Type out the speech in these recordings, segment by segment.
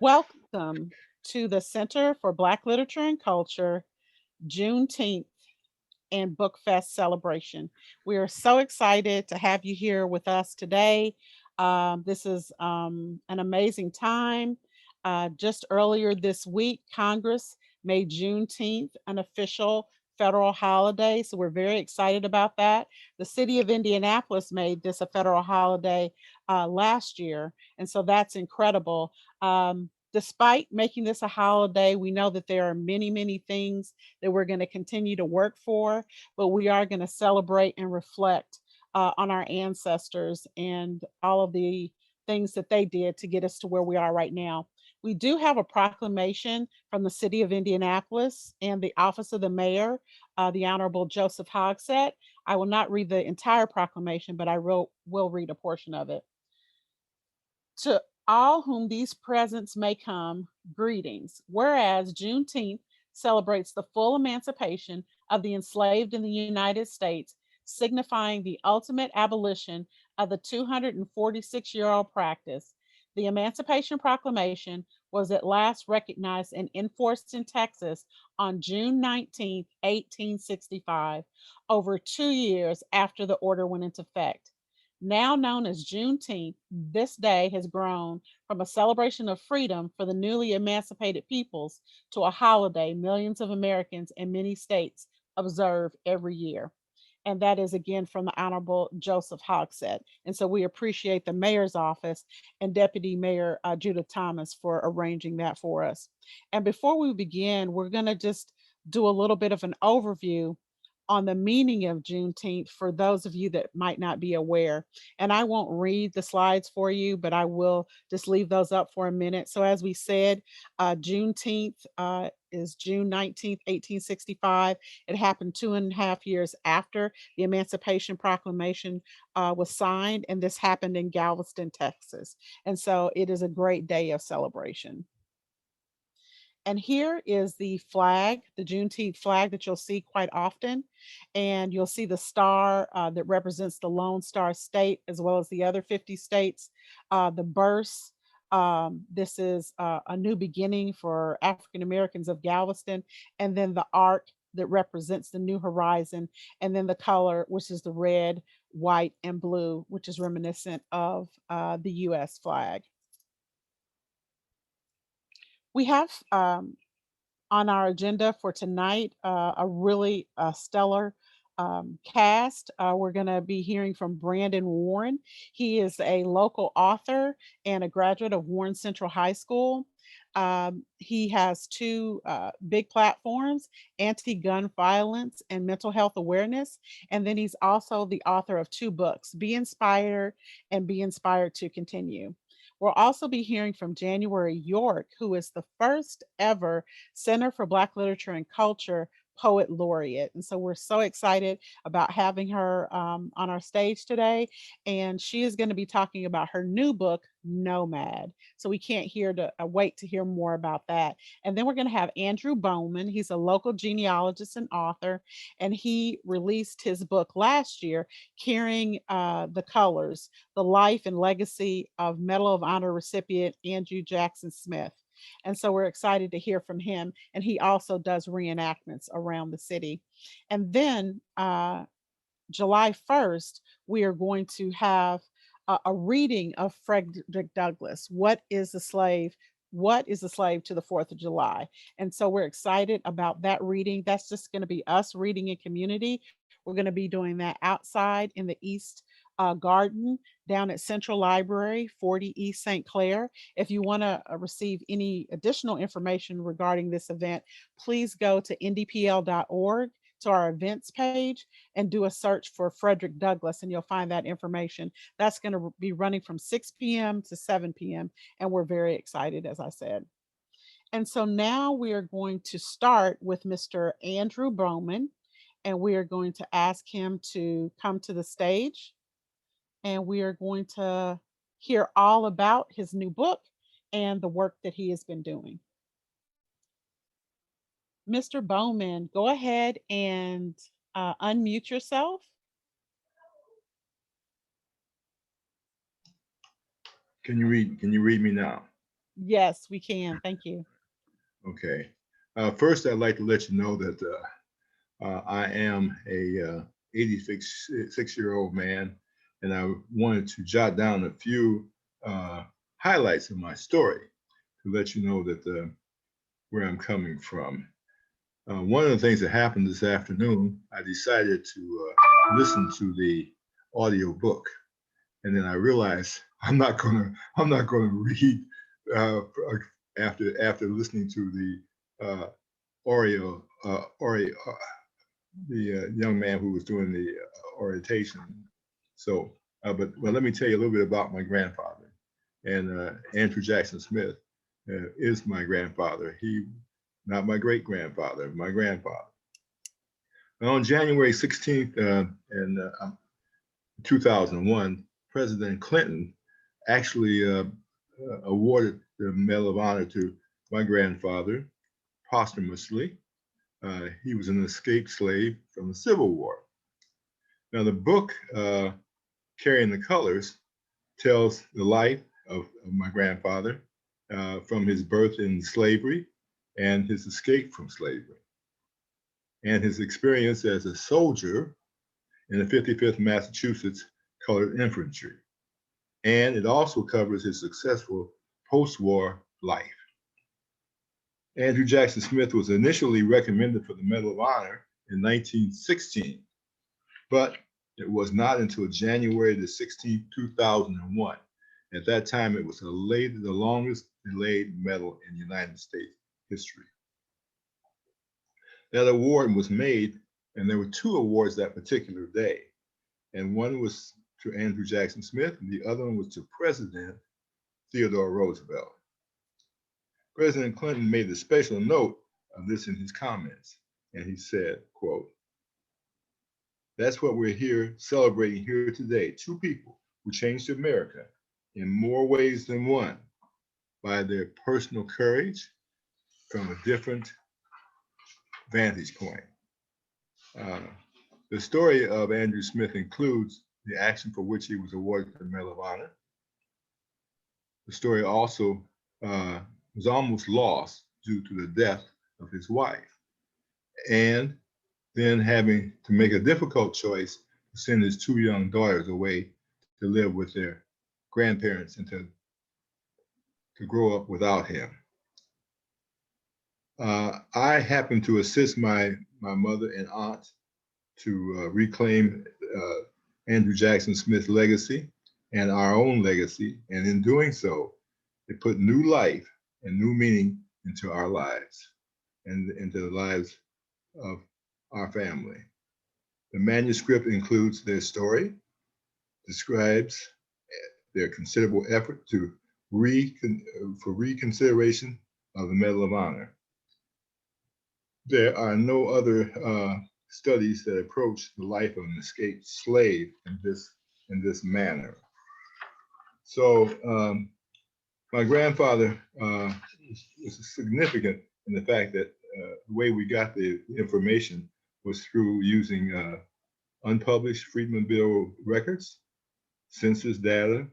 Welcome to the Center for Black Literature and Culture Juneteenth and Book Fest celebration. We are so excited to have you here with us today. This is an amazing time. Just earlier this week, Congress made Juneteenth an official federal holiday. So we're very excited about that. The city of Indianapolis made this a federal holiday last year. And so that's incredible. Despite making this a holiday, we know that there are many, many things that we're going to continue to work for, but we are going to celebrate and reflect on our ancestors and all of the things that they did to get us to where we are right now. We do have a proclamation from the city of Indianapolis and the office of the mayor, the Honorable Joseph Hogsett. I will not read the entire proclamation, but will read a portion of it. To all whom these presents may come, greetings. Whereas Juneteenth celebrates the full emancipation of the enslaved in the United States, signifying the ultimate abolition of the 246-year-old practice. The Emancipation Proclamation was at last recognized and enforced in Texas on June 19, 1865, over 2 years after the order went into effect. Now known as Juneteenth, this day has grown from a celebration of freedom for the newly emancipated peoples to a holiday millions of Americans in many states observe every year. And that is again from the Honorable Joseph Hogsett. And so we appreciate the mayor's office and Deputy Mayor Judith Thomas for arranging that for us. And before we begin, we're going to just do a little bit of an overview on the meaning of Juneteenth for those of you that might not be aware. And I won't read the slides for you, but I will just leave those up for a minute. So, as we said, Juneteenth is June 19th, 1865. It happened 2.5 years after the Emancipation Proclamation was signed, and this happened in Galveston, Texas. And so it is a great day of celebration. And here is the flag, the Juneteenth flag that you'll see quite often. And you'll see the star that represents the Lone Star State as well as the other 50 states. The burst, this is a new beginning for African Americans of Galveston. And then the arc that represents the new horizon. And then the color, which is the red, white, and blue, which is reminiscent of the US flag. We have on our agenda for tonight a really stellar cast. We're going to be hearing from Brandon Warren. He is a local author and a graduate of Warren Central High School. He has two big platforms: anti gun violence and mental health awareness. And then he's also the author of two books, Be Inspired and Be Inspired to Continue. We'll also be hearing from Januarie York, who is the first ever Center for Black Literature and Culture Poet Laureate. And so we're so excited about having her on our stage today. And she is going to be talking about her new book, Nomad. So we can't wait to hear more about that. And then we're going to have Andrew Bowman. He's a local genealogist and author, and he released his book last year, Carrying the Colors, the life and legacy of Medal of Honor recipient Andrew Jackson Smith. And so we're excited to hear from him. And he also does reenactments around the city. And then July 1st, we are going to have a reading of Frederick Douglass. What is the slave? What is the slave to the 4th of July? And so we're excited about that reading. That's just going to be us reading in community. We're going to be doing that outside in the East Garden down at Central Library, 40 East St. Clair. If you want to receive any additional information regarding this event, please go to ndpl.org to our events page and do a search for Frederick Douglass, and you'll find that information. That's going to be running from 6 p.m. to 7 p.m. And we're very excited, as I said. And so now we are going to start with Mr. Andrew Bowman, and we are going to ask him to come to the stage. And we are going to hear all about his new book and the work that he has been doing. Mr. Bowman, go ahead and unmute yourself. Can you read me now? Yes, we can. Thank you. Okay. First, I'd like to let you know that I am a 86-year-old man, and I wanted to jot down a few uh, highlights of my story to let you know that where I'm coming from. One of the things that happened this afternoon, I decided to listen to the audio book, and then I realized I'm not gonna read uh, after listening to the Oreo Oreo the young man who was doing the orientation. So, but well, let me tell you a little bit about my grandfather. And Andrew Jackson Smith is my grandfather. He, not my great grandfather, my grandfather. On January 16th in 2001, President Clinton actually awarded the Medal of Honor to my grandfather posthumously. He was an escaped slave from the Civil War. Now, the book, Carrying the Colors, tells the life of my grandfather from his birth in slavery and his escape from slavery, and his experience as a soldier in the 55th Massachusetts Colored Infantry. And it also covers his successful post war life. Andrew Jackson Smith was initially recommended for the Medal of Honor in 1916, but it was not until January the 16th, 2001. At that time, it was the longest delayed medal in United States history. That award was made, and there were two awards that particular day. And one was to Andrew Jackson Smith, and the other one was to President Theodore Roosevelt. President Clinton made a special note of this in his comments, and he said, quote, "That's what we're here celebrating here today. Two people who changed America in more ways than one by their personal courage from a different vantage point." Uh, the story of Andrew Smith includes the action for which he was awarded the Medal of Honor. The story also was almost lost due to the death of his wife, and then having to make a difficult choice to send his two young daughters away to live with their grandparents and to grow up without him. I happened to assist my mother and aunt to reclaim Andrew Jackson Smith's legacy and our own legacy. And in doing so, it put new life and new meaning into our lives and into the lives of our family. The manuscript includes their story, describes their considerable effort for reconsideration of the Medal of Honor. There are no other studies that approach the life of an escaped slave in this manner. So my grandfather was significant in the fact that the way we got the information was through using unpublished Freedmen Bureau records, census data,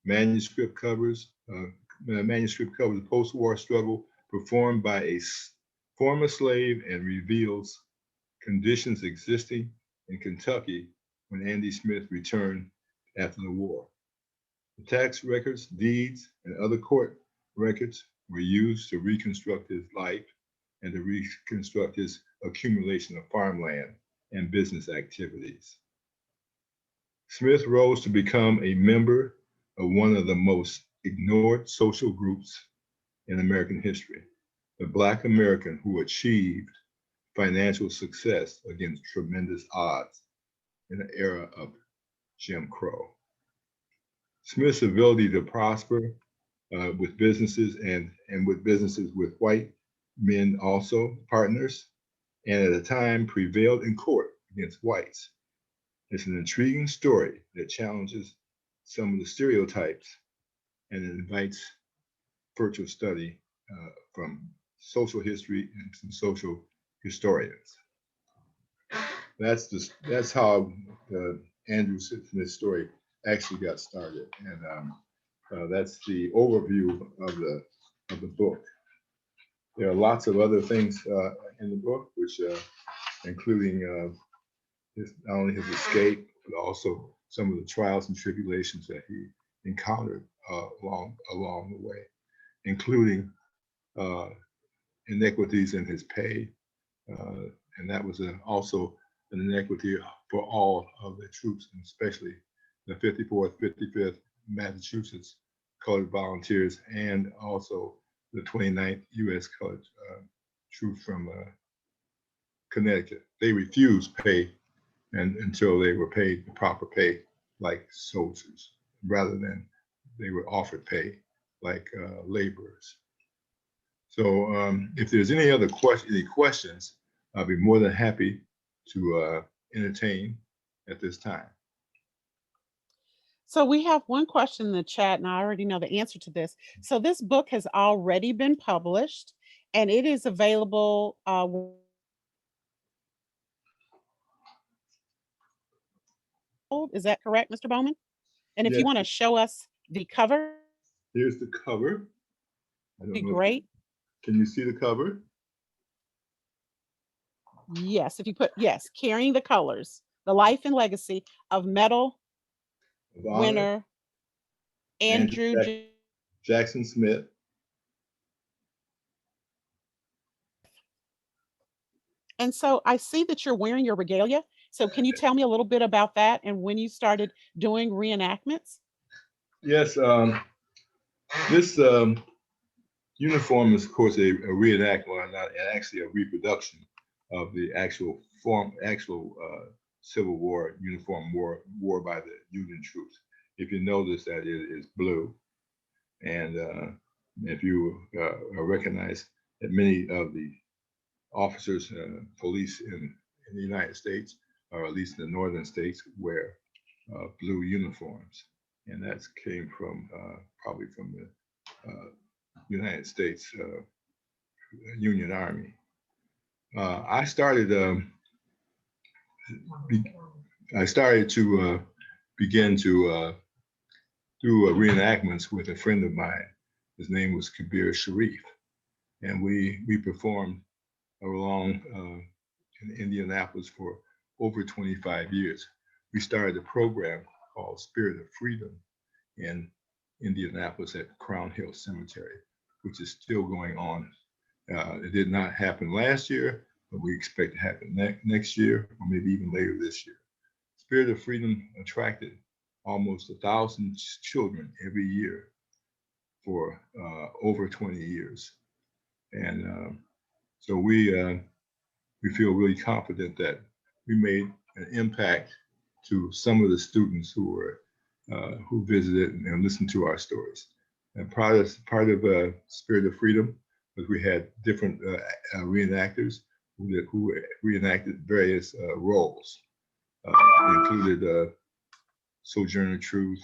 manuscript covers the post-war struggle performed by a former slave and reveals conditions existing in Kentucky when Andy Smith returned after the war. The tax records, deeds, and other court records were used to reconstruct his life and to reconstruct his accumulation of farmland and business activities. Smith rose to become a member of one of the most ignored social groups in American history, the Black American who achieved financial success against tremendous odds in the era of Jim Crow. Smith's ability to prosper with businesses and with businesses with white men also partners, and at a time prevailed in court against whites. It's an intriguing story that challenges some of the stereotypes and invites further study from social history and some social historians. That's how the Andrew Smith story actually got started. And That's the overview of the book. There are lots of other things in the book, which including not only his escape, but also some of the trials and tribulations that he encountered along the way, including uh, inequities in his pay, and that was also an inequity for all of the troops, and especially the 54th, 55th Massachusetts Colored Volunteers, and also the 29th U.S. Colored troops from Connecticut. They refused pay until they were paid the proper pay like soldiers, rather than they were offered pay like laborers. So if there's any questions, I'll be more than happy to entertain at this time. So we have one question in the chat, and I already know the answer to this. So this book has already been published, and it is available. Is that correct, Mr. Bowman? And if you Yes, want to show us the cover, here's the cover. I be don't know if great. can you see the cover? Yes, if you put yes, carrying the colors, the life and legacy of medal Of honor, winner Andrew Andrew. Jackson Smith. And so I see that you're wearing your regalia. So can you tell me a little bit about that and when you started doing reenactments? Yes, this uniform is, of course, a reenactment, not actually a reproduction of the actual Civil War uniform wore by the Union troops. If you notice that it is blue, and if you recognize that many of the officers, police in the United States, or at least in the northern states, wear blue uniforms, and that came from probably from the United States Union Army. I started to begin to do reenactments with a friend of mine. His name was Kabir Sharif, and we performed along in Indianapolis for over 25 years. We started a program called Spirit of Freedom in Indianapolis at Crown Hill Cemetery, which is still going on. It did not happen last year, but we expect to happen next year, or maybe even later this year. Spirit of Freedom attracted almost 1,000 children every year for over 20 years. And so we feel really confident that we made an impact to some of the students who visited and listened to our stories. And part of Spirit of Freedom was we had different reenactors who reenacted various roles. Included Sojourner Truth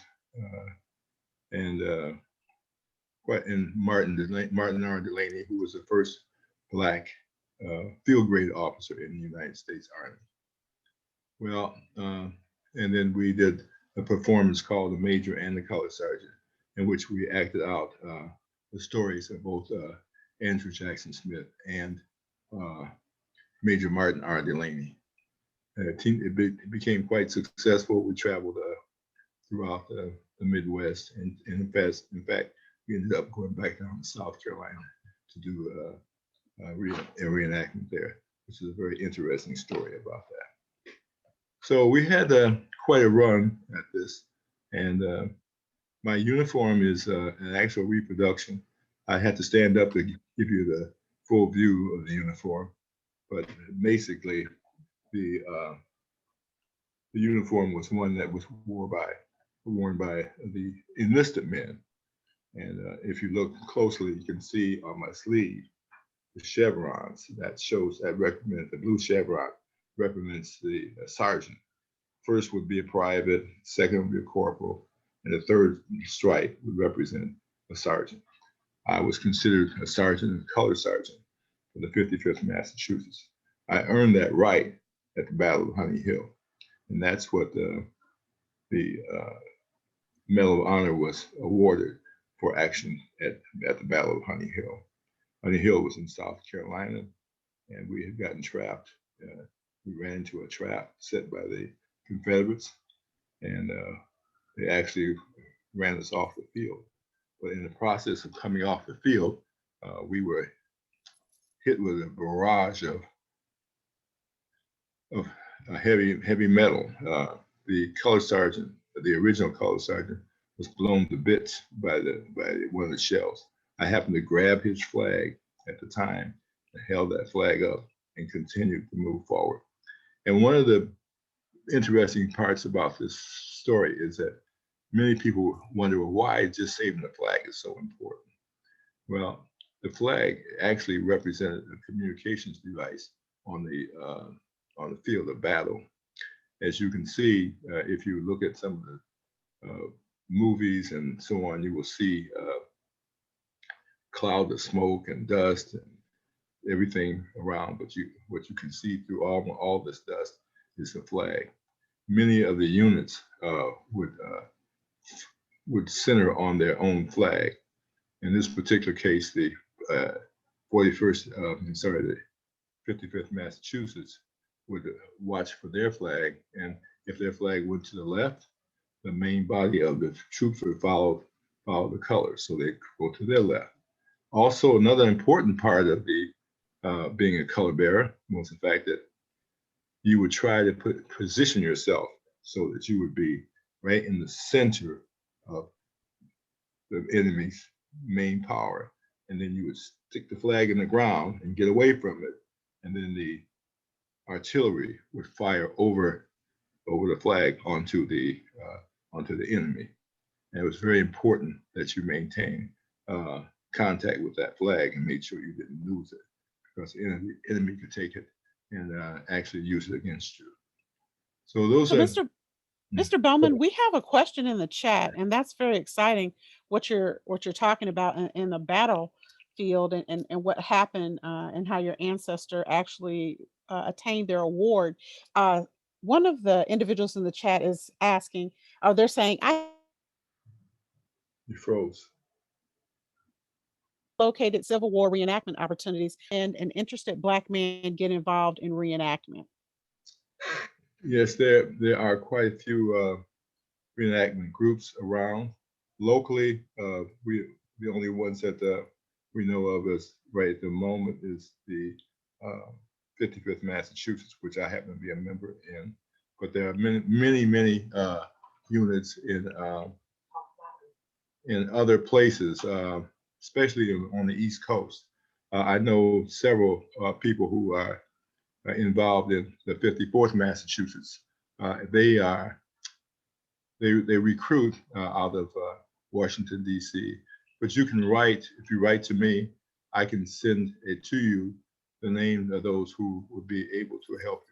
and Martin R. Delaney, who was the first Black field grade officer in the United States Army. Well, and then we did a performance called The Major and the Color Sergeant, in which we acted out the stories of both Andrew Jackson Smith and Major Martin R. Delaney. It became quite successful. We traveled throughout the Midwest, and in fact, we ended up going back down to South Carolina to do a reenactment there, which is a very interesting story about that. So we had quite a run at this, and my uniform is an actual reproduction. I had to stand up to give you the full view of the uniform, but basically the uniform was one that was worn by the enlisted men. And if you look closely, you can see on my sleeve the chevrons that represent the blue chevron represents the sergeant. First would be a private, second would be a corporal, and the third stripe would represent a sergeant. I was considered a sergeant and color sergeant for the 55th Massachusetts. I earned that right at the Battle of Honey Hill, and that's what Medal of Honor was awarded for action at the Battle of Honey Hill. Honey Hill was in South Carolina, and we had gotten trapped. We ran into a trap set by the Confederates, and they actually ran us off the field. But in the process of coming off the field, we were hit with a barrage of heavy metal. The color sergeant, the original color sergeant, was blown to bits by one of the shells. I happened to grab his flag at the time and held that flag up and continued to move forward. And one of the interesting parts about this story is that many people wonder, well, why just saving the flag is so important. Well, the flag actually represented a communications device on the field of battle. As you can see, if you look at some of the movies and so on, you will see clouds of smoke and dust and everything around. But what you can see through all this dust is the flag. Many of the units would center on their own flag. In this particular case, the 55th Massachusetts would watch for their flag, and if their flag went to the left, the main body of the troops would follow the colors, so they go to their left. Also, another important part of the being a color bearer was the fact that you would try to position yourself so that you would be right in the center of the enemy's main power, and then you would stick the flag in the ground and get away from it, and then the artillery would fire over the flag onto the enemy. And it was very important that you maintain contact with that flag and make sure you didn't lose it, because the enemy could take it and actually use it against you. So those So, are. Mr. Bowman, we have a question in the chat, and that's very exciting. What you're talking about in the battlefield, and what happened, and how your ancestor actually attained their award. One of the individuals in the chat is asking, they're saying, I You froze. located Civil War reenactment opportunities, and an interested Black man get involved in reenactment. Yes, there are quite a few reenactment groups around. Locally, the only ones that we know of as right at the moment is the 55th Massachusetts, which I happen to be a member in. But there are many units in other places, especially on the East Coast. I know several people who are involved in the 54th Massachusetts. They recruit out of Washington, D.C. But you can write, if you write to me, I can send it to you, the name of those who would be able to help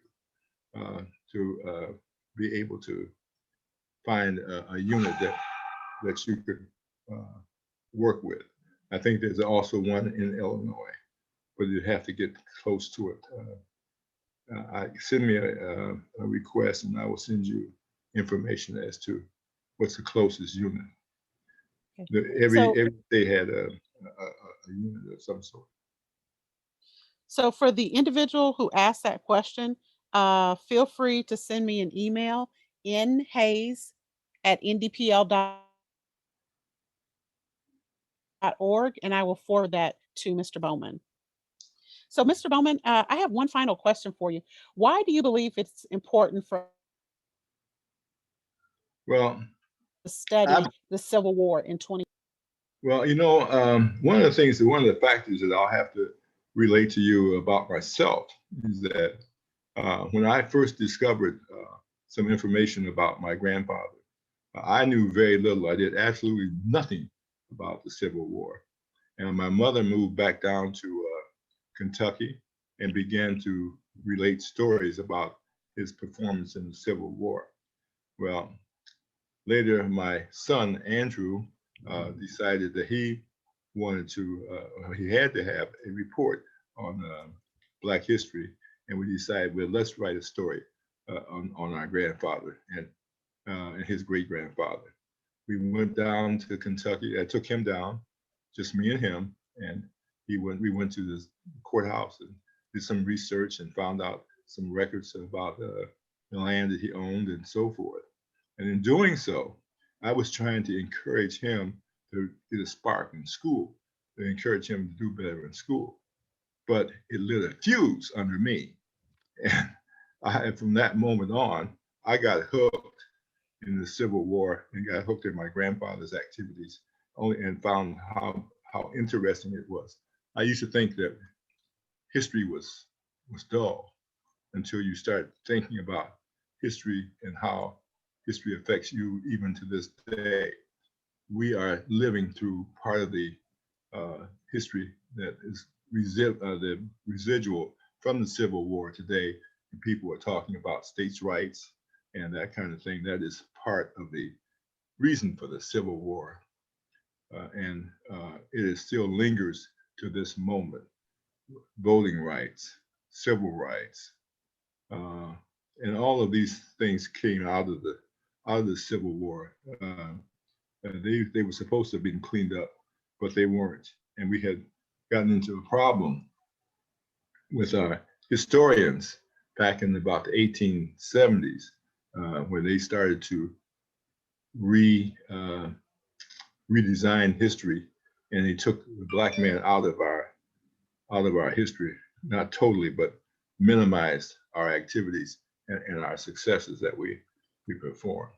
you, to be able to find a unit that you could work with. I think there's also one in Illinois, but you have to get close to it. Send me a request, and I will send you information as to what's the closest unit. Okay. Every state had a unit of some sort. So for the individual who asked that question, feel free to send me an email, nhayes@ndpl.org, and I will forward that to Mr. Bowman. So, Mr. Bowman, I have one final question for you. Why do you believe it's important for Well, to study the Civil War in 20? Well, one of the factors that I'll have to relate to you about myself is that when I first discovered some information about my grandfather, I knew very little. I did absolutely nothing about the Civil War. And my mother moved back down to Kentucky and began to relate stories about his performance in the Civil War. Well, later, my son, Andrew, decided that he had to have a report on Black history. And we decided, well, let's write a story on our grandfather and his great grandfather. We went down to Kentucky. I took him down, just me and him, and we went to the courthouse and did some research and found out some records about the land that he owned and so forth. And in doing so, I was trying to encourage him to get a spark in school, to encourage him to do better in school. But it lit a fuse under me. And from that moment on, I got hooked in the Civil War and got hooked in my grandfather's activities only and found how interesting it was. I used to think that history was dull until you start thinking about history and how history affects you even to this day. We are living through part of the history that is the residual from the Civil War today. And people are talking about states' rights and that kind of thing. That is part of the reason for the Civil War. And it still lingers to this moment. Voting rights, civil rights, and all of these things came out of the Civil War. They were supposed to have been cleaned up, but they weren't. And we had gotten into a problem with our historians back in about the 1870s, where they started to redesign history, and they took the Black man out of our history, not totally, but minimized our activities and our successes that we perform.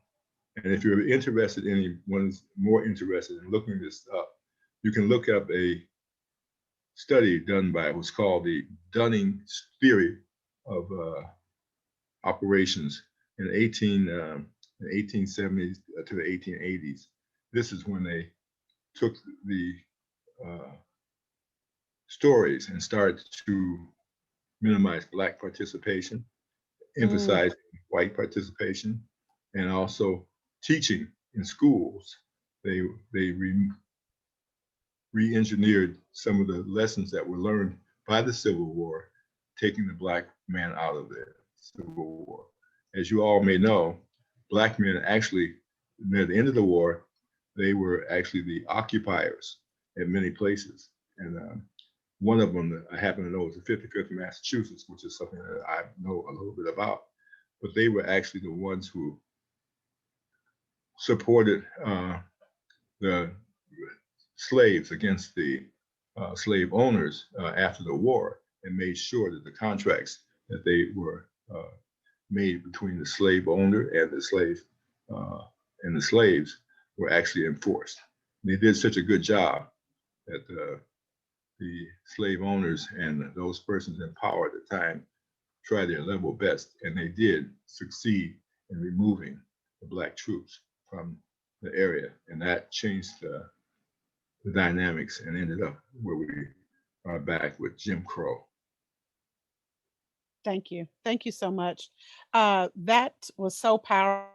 And if you're interested, anyone's more interested in looking this up, you can look up a study done by what's called the Dunning theory of operations in 1870s to the 1880s. This is when they took the stories and started to minimize Black participation, emphasize white participation, and also teaching in schools. They re-engineered some of the lessons that were learned by the Civil War, taking the Black man out of the Civil War. As you all may know, Black men actually, near the end of the war, they were actually the occupiers in many places. And one of them that I happen to know is the 55th Massachusetts, which is something that I know a little bit about. But they were actually the ones who supported the slaves against the slave owners after the war, and made sure that the contracts that they were made between the slave owner and the slaves were actually enforced. And they did such a good job that the slave owners and those persons in power at the time tried their level best, and they did succeed in removing the Black troops from the area, and that changed the dynamics and ended up where we are back with Jim Crow. Thank you. Thank you so much. That was so powerful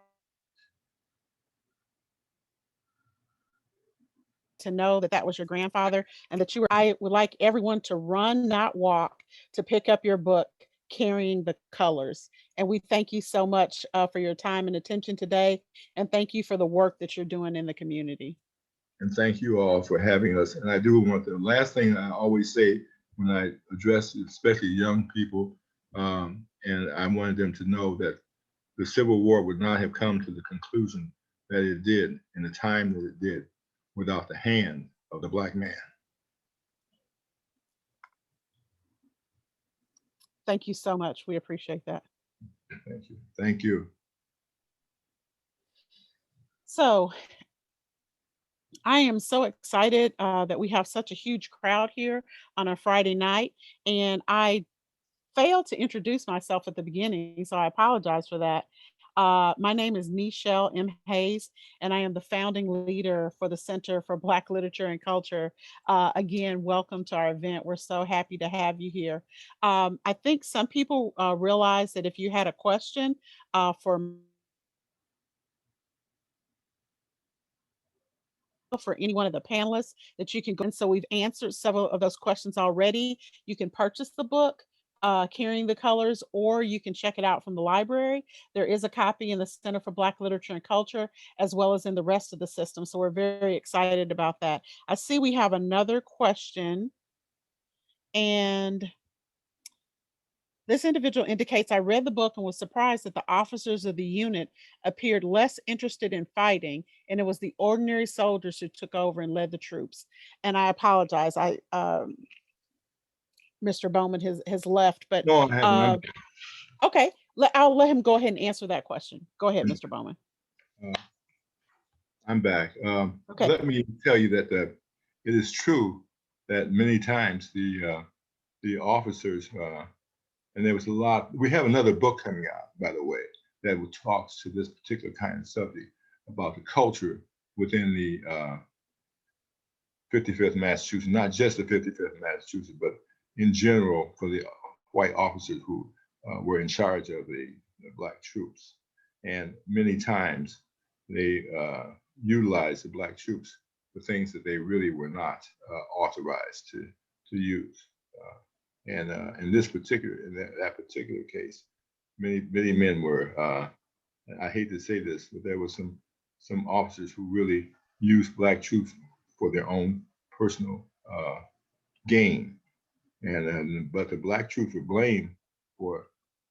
to know that that was your grandfather and that you were. I would like everyone to run, not walk, to pick up your book, Carrying the Colors. And we thank you so much for your time and attention today. And thank you for the work that you're doing in the community. And thank you all for having us. And I do want the last thing I always say when I address especially young people, and I wanted them to know that the Civil War would not have come to the conclusion that it did in the time that it did without the hand of the Black man. Thank you so much. We appreciate that. Thank you. Thank you. So I am so excited that we have such a huge crowd here on a Friday night. And I failed to introduce myself at the beginning, so I apologize for that. My name is Nichelle M. Hayes, and I am the founding leader for the Center for Black Literature and Culture. Again, welcome to our event. We're so happy to have you here. I think some people realize that if you had a question for any one of the panelists, that you can go. And so we've answered several of those questions already. You can purchase the book Carrying the Colors, or you can check it out from the library. There is a copy in the Center for Black Literature and Culture, as well as in the rest of the system. So we're very excited about that. I see we have another question, and this individual indicates, I read the book and was surprised that the officers of the unit appeared less interested in fighting, and it was the ordinary soldiers who took over and led the troops. And I apologize, Mr. Bowman has left, but No, I haven't. okay, I'll let him go ahead and answer that question. Go ahead, Mr. Bowman. I'm back. Okay. Let me tell you that it is true that many times the officers, and there was a lot. We have another book coming out, by the way, that talks to this particular kind of subject about the culture within the 55th Massachusetts, not just the 55th Massachusetts, but in general for the white officers who were in charge of the Black troops. And many times they utilized the Black troops for things that they really were not authorized to use. And in this particular, that particular case, many men were, I hate to say this, but there were some officers who really used Black troops for their own personal gain. And but the Black troops were blamed for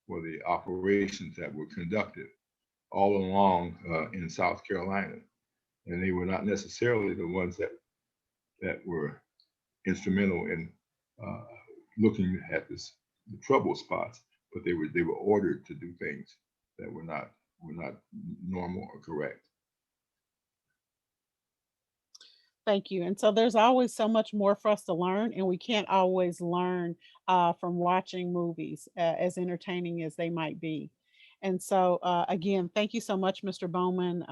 the operations that were conducted all along in South Carolina. And they were not necessarily the ones that were instrumental in looking at the trouble spots, but they were ordered to do things that were not normal or correct. Thank you. And so there's always so much more for us to learn, and we can't always learn from watching movies, as entertaining as they might be. And so, again, thank you so much, Mr. Bowman,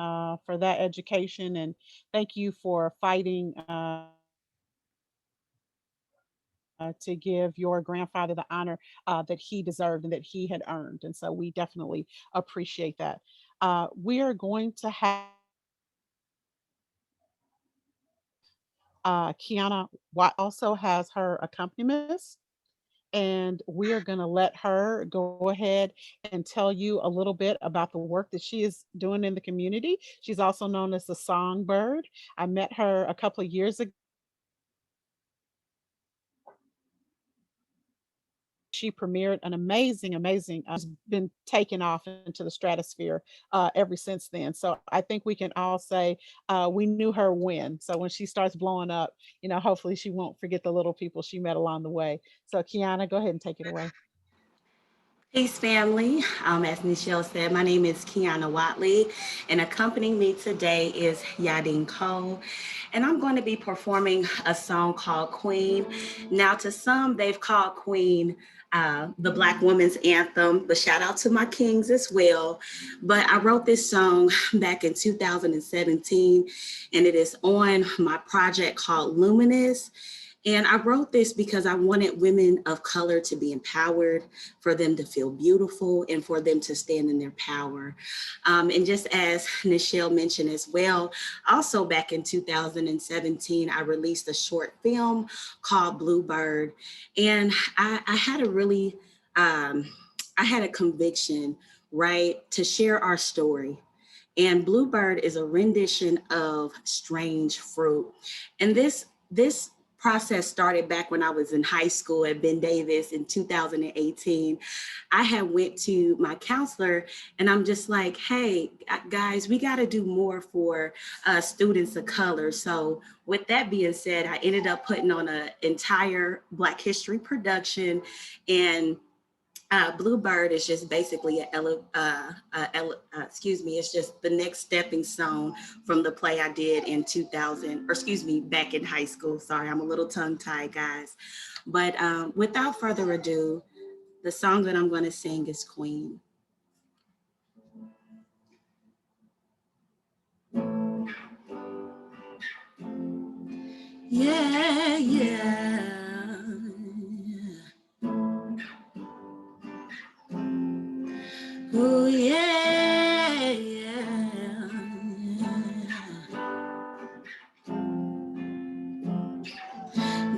for that education, and thank you for fighting to give your grandfather the honor that he deserved and that he had earned. And so we definitely appreciate that. We are going to have Kiana Watt also has her accompanist, and we are going to let her go ahead and tell you a little bit about the work that she is doing in the community. She's also known as the Songbird. I met her a couple of years ago. She premiered an amazing, has been taken off into the stratosphere ever since then. So I think we can all say we knew her when. So when she starts blowing up, hopefully she won't forget the little people she met along the way. So Kiana, go ahead and take it away. Peace, family. As Nichelle said, my name is Kiana Watley, and accompanying me today is Yadine Cole. And I'm going to be performing a song called Queen. Now, to some, they've called Queen the Black woman's anthem, but shout out to my kings as well. But I wrote this song back in 2017, and it is on my project called Luminous. And I wrote this because I wanted women of color to be empowered, for them to feel beautiful, and for them to stand in their power. And just as Nichelle mentioned as well, also back in 2017, I released a short film called Bluebird. And I had a really, I had a conviction, right, to share our story. And Bluebird is a rendition of Strange Fruit. And this process started back when I was in high school at Ben Davis in 2018. I had went to my counselor and I'm just like, hey, guys, we got to do more for students of color. So with that being said, I ended up putting on an entire Black History production, and Bluebird is just basically it's just the next stepping stone from the play I did in 2000, or excuse me, back in high school. Sorry, I'm a little tongue-tied, guys. But without further ado, the song that I'm going to sing is Queen. Yeah, yeah. Oh, yeah, yeah.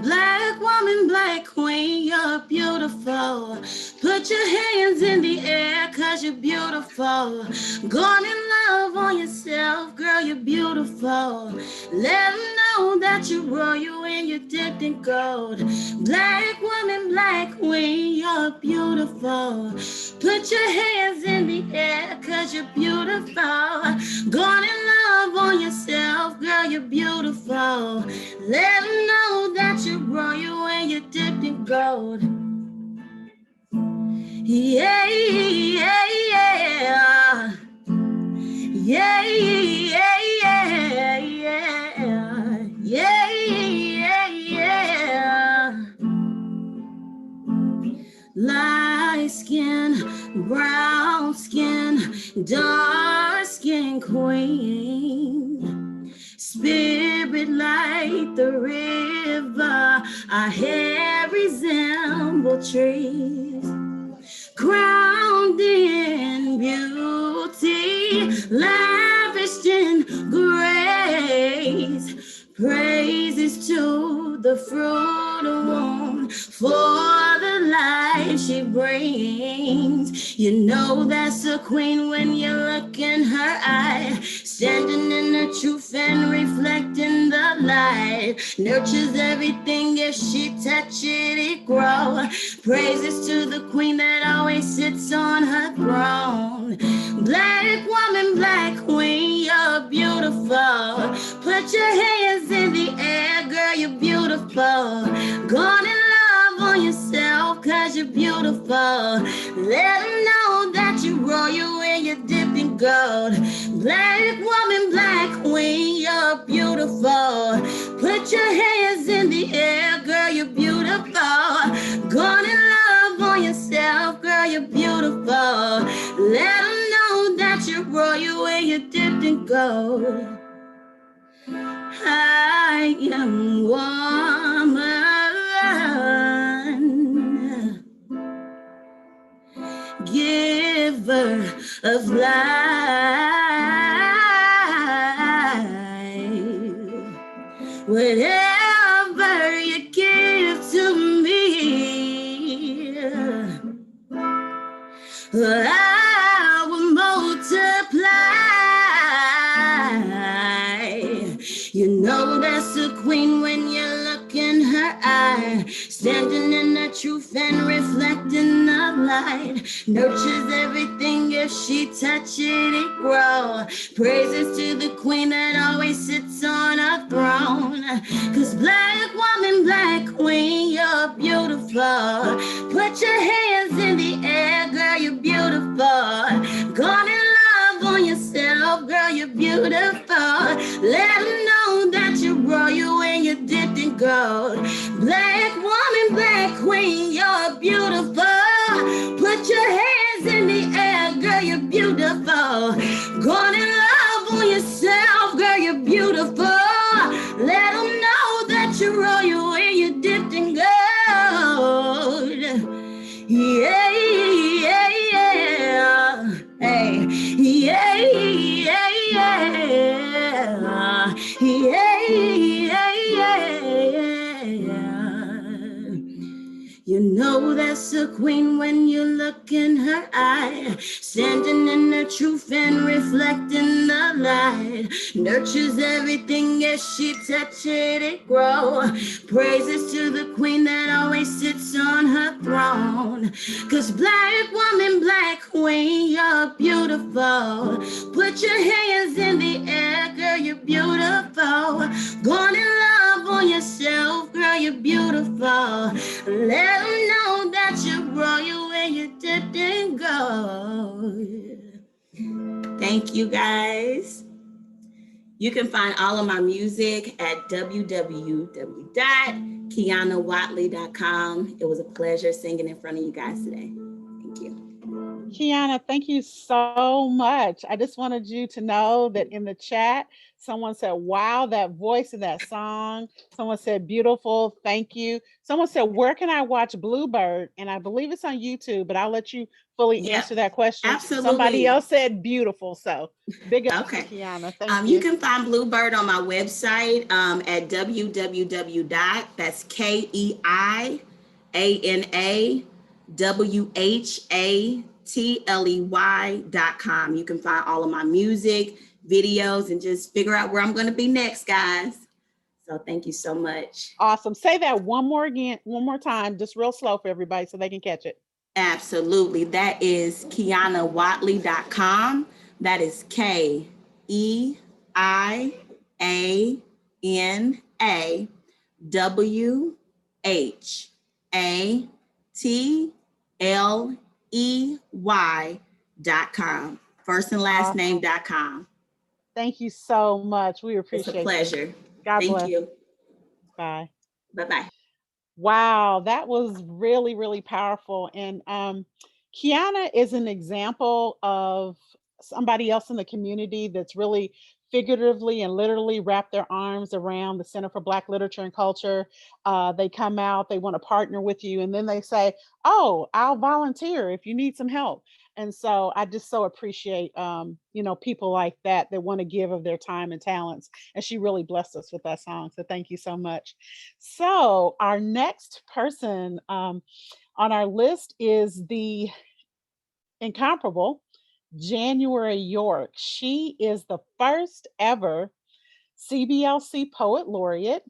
Black woman, black queen, you're beautiful. Put your hands in the air, cause you're beautiful. Gone in love on yourself, girl, you're beautiful. Let them know that you're royal and you're dipped in gold. Black woman, black queen, you're beautiful. Put your hands in the air, cause you're beautiful. Gone in love on yourself, girl, you're beautiful. Let them know that you're royal and you're dipped in gold. Yeah, yeah, yeah. Yeah, yeah, yeah, yeah. Yeah, yeah, yeah. Light skin, brown skin, dark skin queen. Spirit like the river, our hair resemble trees. Crowned in beauty, lavished in grace. Praises to the fruit of womb for the life she brings. You know that's a queen when you look in her eye, standing in the truth and reflecting the light. Nurtures everything, if she touch it, it grows. Praises to the queen that always sits on her throne. Black woman, black queen, you're beautiful. Put your hands in the air, girl, you're beautiful. Gone in love on yourself, cause you're beautiful. Let them know that you're royal and you're dipped in gold. Black woman, black queen, you're beautiful. Put your hands in the air, girl, you're beautiful. Gone in love on yourself, girl, you're beautiful. Let them know that you're royal and you're dipped in gold. I am woman, giver of life. Whatever you give to me, I will multiply. You know that's a queen when you look in her eye, standing in the truth and reflecting the light. Nurtures everything, if she touch it, it grows. Praises to the queen that always sits on a throne. Cause black woman, black queen, you're beautiful. Put your hands in the air, girl, you're beautiful. Gone in love on yourself, girl, you're beautiful. Let them know that you're royal and you're dipped in gold. Black woman, black queen, you're beautiful. Put your hands in the air, girl, you're beautiful. Gone in love on yourself, girl, you're beautiful. Let them know that you're royal and you're dipped in gold. Yeah, yeah, yeah. Hey, yeah, yeah, yeah. Yeah, yeah, yeah. You know that's a queen when you look in her eye, standing in the truth and reflecting the light. Nurtures everything, as she touch it, it grows. Praises to the queen that always sits on her throne. Cause black woman, black queen, you're beautiful. Put your hands in the air, girl, you're beautiful. Gone in love on yourself, girl, you're beautiful. Let them know that you're royal and you're dipped in gold. Thank you, guys. You can find all of my music at www.kianawatley.com. It was a pleasure singing in front of you guys today. Thank you. Kiana, thank you so much. I just wanted you to know that in the chat, someone said, wow, that voice in that song. Someone said, beautiful, thank you. Someone said, where can I watch Bluebird? And I believe it's on YouTube, but I'll let you fully answer that question. Absolutely. Somebody else said beautiful, so big up to Kiana. Thank you. You can find Bluebird on my website at www. That's ANAWHATLEY.com. You can find all of my music, videos, and just figure out where I'm going to be next, guys. So thank you so much. Awesome. Say that one more time, just real slow for everybody so they can catch it. Absolutely. That is KeianaWhatley.com. That is KeianaWhatley.com. First and last Awesome. name.com. Thank you so much. We It's a appreciate you. pleasure. God Thank bless. you. Bye. Bye-bye. Wow, that was really, really powerful. And Kiana is an example of somebody else in the community that's really figuratively and literally wrapped their arms around the Center for Black Literature and Culture. They come out, they want to partner with you, and then they say, "Oh, I'll volunteer if you need some help." And so I just so appreciate, people like that want to give of their time and talents. And she really blessed us with that song. So thank you so much. So our next person on our list is the incomparable Januarie York. She is the first ever CBLC Poet Laureate.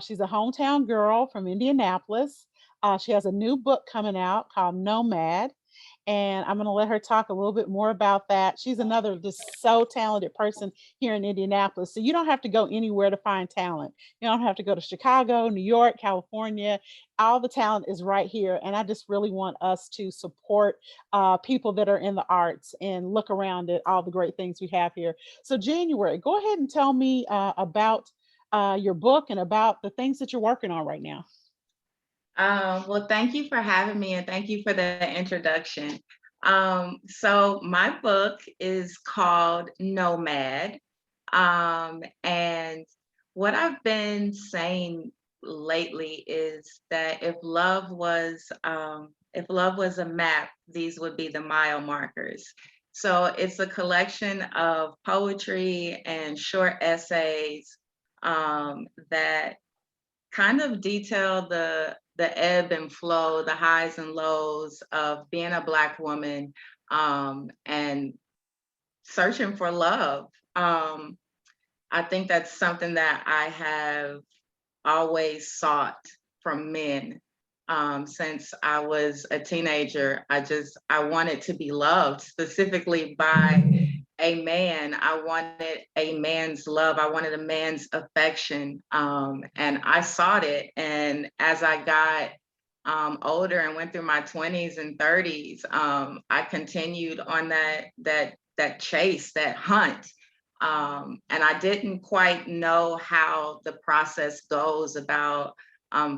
She's a hometown girl from Indianapolis. She has a new book coming out called Nomad, and I'm going to let her talk a little bit more about that. She's another just so talented person here in Indianapolis. So you don't have to go anywhere to find talent. You don't have to go to Chicago, New York, California. All the talent is right here. And I just really want us to support people that are in the arts and look around at all the great things we have here. So Januarie, go ahead and tell me about your book and about the things that you're working on right now. Well, thank you for having me, and thank you for the introduction. So my book is called Nomad. And what I've been saying lately is that if love was a map, these would be the mile markers. So it's a collection of poetry and short essays that kind of detail the ebb and flow, the highs and lows of being a Black woman and searching for love. I think that's something that I have always sought from men. Since I was a teenager, I wanted to be loved, specifically by a man. I wanted a man's love. I wanted a man's affection. And I sought it. And as I got older and went through my 20s and 30s, I continued on that chase, that hunt. And I didn't quite know how the process goes about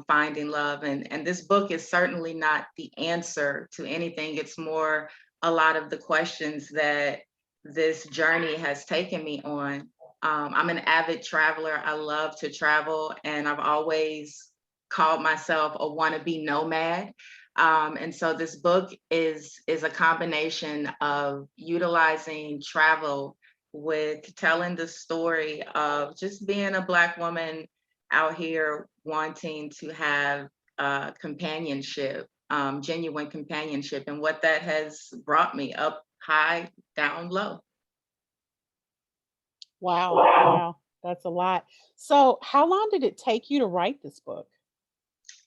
finding love. And this book is certainly not the answer to anything. It's more a lot of the questions that this journey has taken me on. I'm an avid traveler. I love to travel, and I've always called myself a wannabe nomad. And so this book is a combination of utilizing travel with telling the story of just being a Black woman out here wanting to have companionship, genuine companionship, and what that has brought me up high, down low. Wow, that's a lot. So how long did it take you to write this book?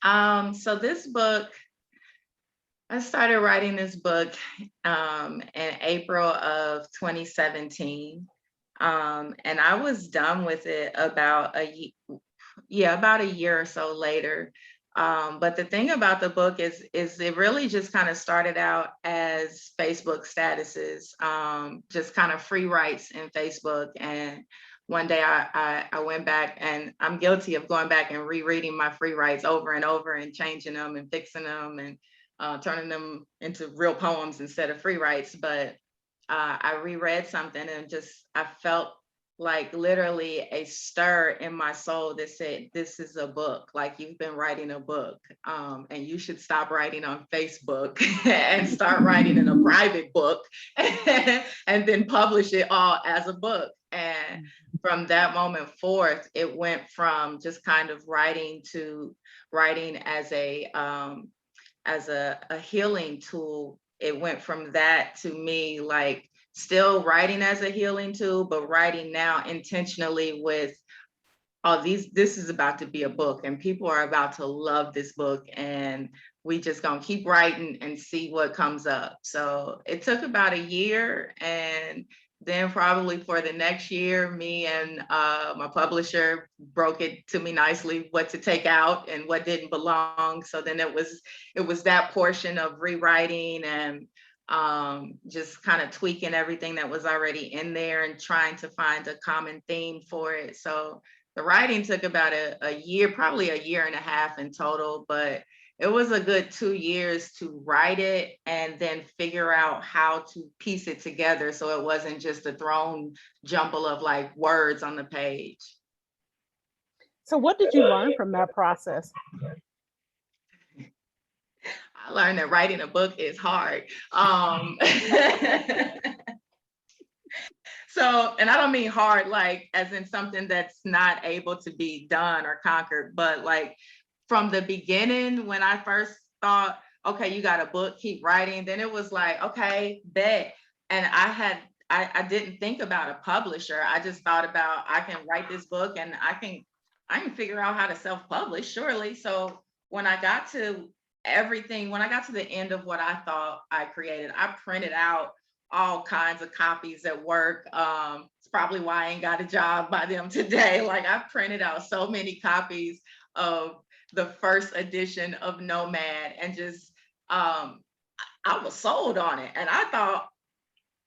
So this book, I started writing this book in April of 2017. And I was done with it about a year or so later. But the thing about the book is it really just kind of started out as Facebook statuses, just kind of free writes in Facebook. And one day I went back, and I'm guilty of going back and rereading my free writes over and over and changing them and fixing them and turning them into real poems instead of free writes. But I reread something and I felt like literally a stir in my soul that said, this is a book. Like, you've been writing a book, and you should stop writing on Facebook and start writing in a private book and then publish it all as a book. And from that moment forth, it went from just kind of writing to writing as a healing tool. It went from that to me like still writing as a healing tool, but writing now intentionally with, oh, this is about to be a book and people are about to love this book, and we just gonna keep writing and see what comes up. So it took about a year, and then probably for the next year, me and my publisher broke it to me nicely what to take out and what didn't belong. So then it was that portion of rewriting and just kind of tweaking everything that was already in there and trying to find a common theme for it. So the writing took about a year, probably a year and a half in total, but it was a good 2 years to write it and then figure out how to piece it together so it wasn't just a thrown jumble of like words on the page. So what did you learn from that process? I learned that writing a book is hard. So, and I don't mean hard, like as in something that's not able to be done or conquered, but like from the beginning, when I first thought, okay, you got a book, keep writing, then it was like, okay, bet. And I didn't think about a publisher. I just thought about, I can write this book and I can figure out how to self-publish, surely. So when I got to when I got to the end of what I thought I created, I printed out all kinds of copies at work. It's probably why I ain't got a job by them today. Like I printed out so many copies of the first edition of Nomad and just, I was sold on it. And I thought,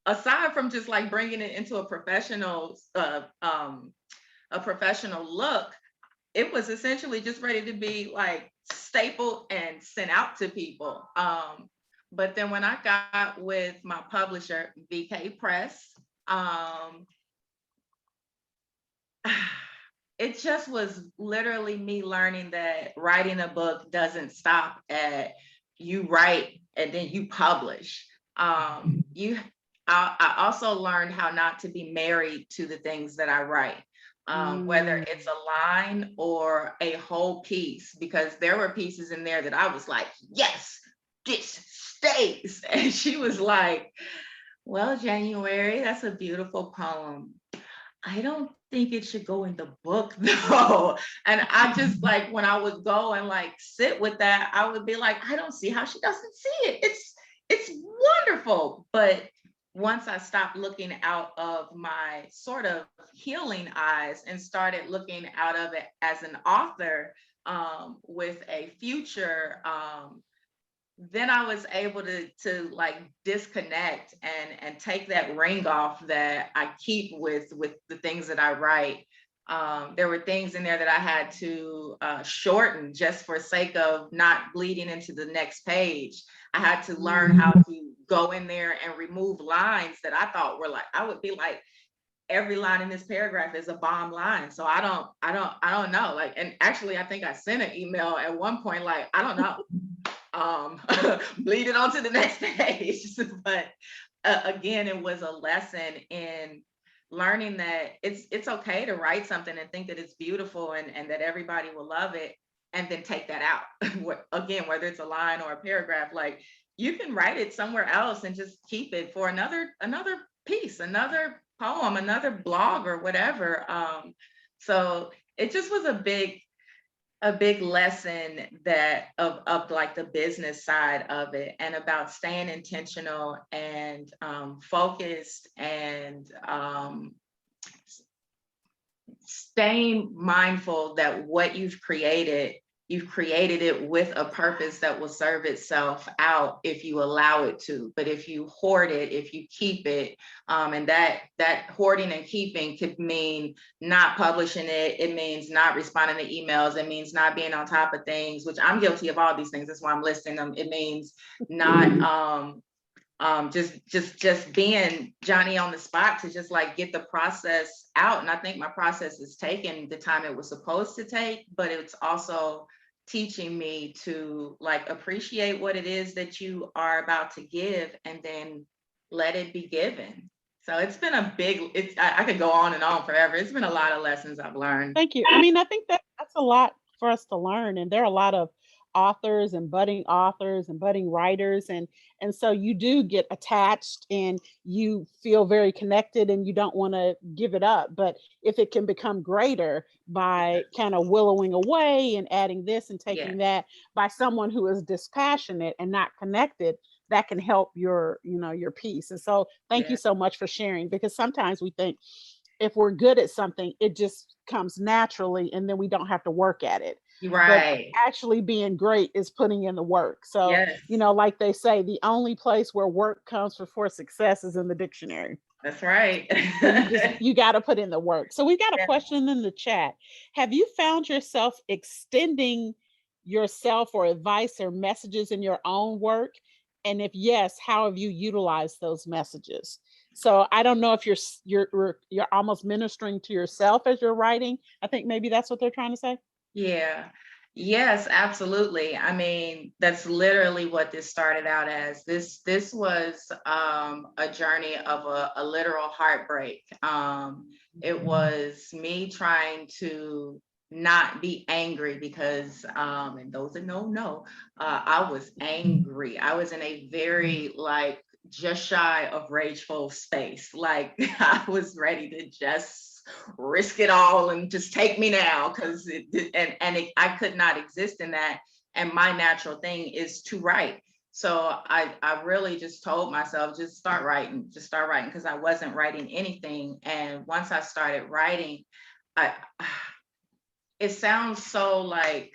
aside from just like bringing it into a professional look, it was essentially just ready to be like stapled and sent out to people. But then when I got with my publisher, VK Press, it just was literally me learning that writing a book doesn't stop at you write and then you publish. I also learned how not to be married to the things that I write. Whether it's a line or a whole piece, because there were pieces in there that I was like, yes, this stays. And she was like, well, Januarie, that's a beautiful poem. I don't think it should go in the book though. And I just like, when I would go and like sit with that, I would be like, I don't see how she doesn't see it. It's wonderful. But once I stopped looking out of my sort of healing eyes and started looking out of it as an author with a future, then I was able to like disconnect and take that ring off that I keep with the things that I write. There were things in there that I had to shorten just for sake of not bleeding into the next page. I had to learn how to go in there and remove lines that I thought were like, I would be like, every line in this paragraph is a bomb line. So I don't know. Like, and actually I think I sent an email at one point, like, I don't know. Bleed it onto the next page. But again, it was a lesson in learning that it's okay to write something and think that it's beautiful and that everybody will love it, and then take that out. Again, whether it's a line or a paragraph, like you can write it somewhere else and just keep it for another piece, another poem, another blog or whatever. So it just was a big lesson that of like the business side of it, and about staying intentional and focused and staying mindful that what you've created it with a purpose that will serve itself out if you allow it to. But if you hoard it, if you keep it, and that hoarding and keeping could mean not publishing it, it means not responding to emails, it means not being on top of things, which I'm guilty of all these things, that's why I'm listing them. It means not just being Johnny on the spot to just like get the process out. And I think my process is taking the time it was supposed to take, but it's also teaching me to like appreciate what it is that you are about to give and then let it be given. So it's been a big, I could go on and on forever. It's been a lot of lessons I've learned. Thank you. I mean, I think that's a lot for us to learn, and there are a lot of authors and budding writers, and so you do get attached and you feel very connected and you don't want to give it up. But if it can become greater by kind of willowing away and adding this and Yeah, taking that by someone who is dispassionate and not connected, that can help your, your piece. And so thank yeah, you so much for sharing, because sometimes we think if we're good at something, it just comes naturally and then we don't have to work at it. you're But right. actually being great is putting in the work. So, Yes, like they say, the only place where work comes before success is in the dictionary. that's right. So you got to put in the work. So we've got a Yeah. question in the chat. Have you found yourself extending yourself or advice or messages in your own work? And if yes, how have you utilized those messages? So I don't know if you're almost ministering to yourself as you're writing. I think maybe that's what they're trying to say. Yeah. Yes, absolutely. I mean, that's literally what this started out as. This was a journey of a literal heartbreak. It was me trying to not be angry because, and those that know, I was angry. I was in a very like just shy of rageful space. Like I was ready to just risk it all and just take me now, because I could not exist in that. And my natural thing is to write. So I really just told myself, just start writing, because I wasn't writing anything. And once I started writing, I it sounds so like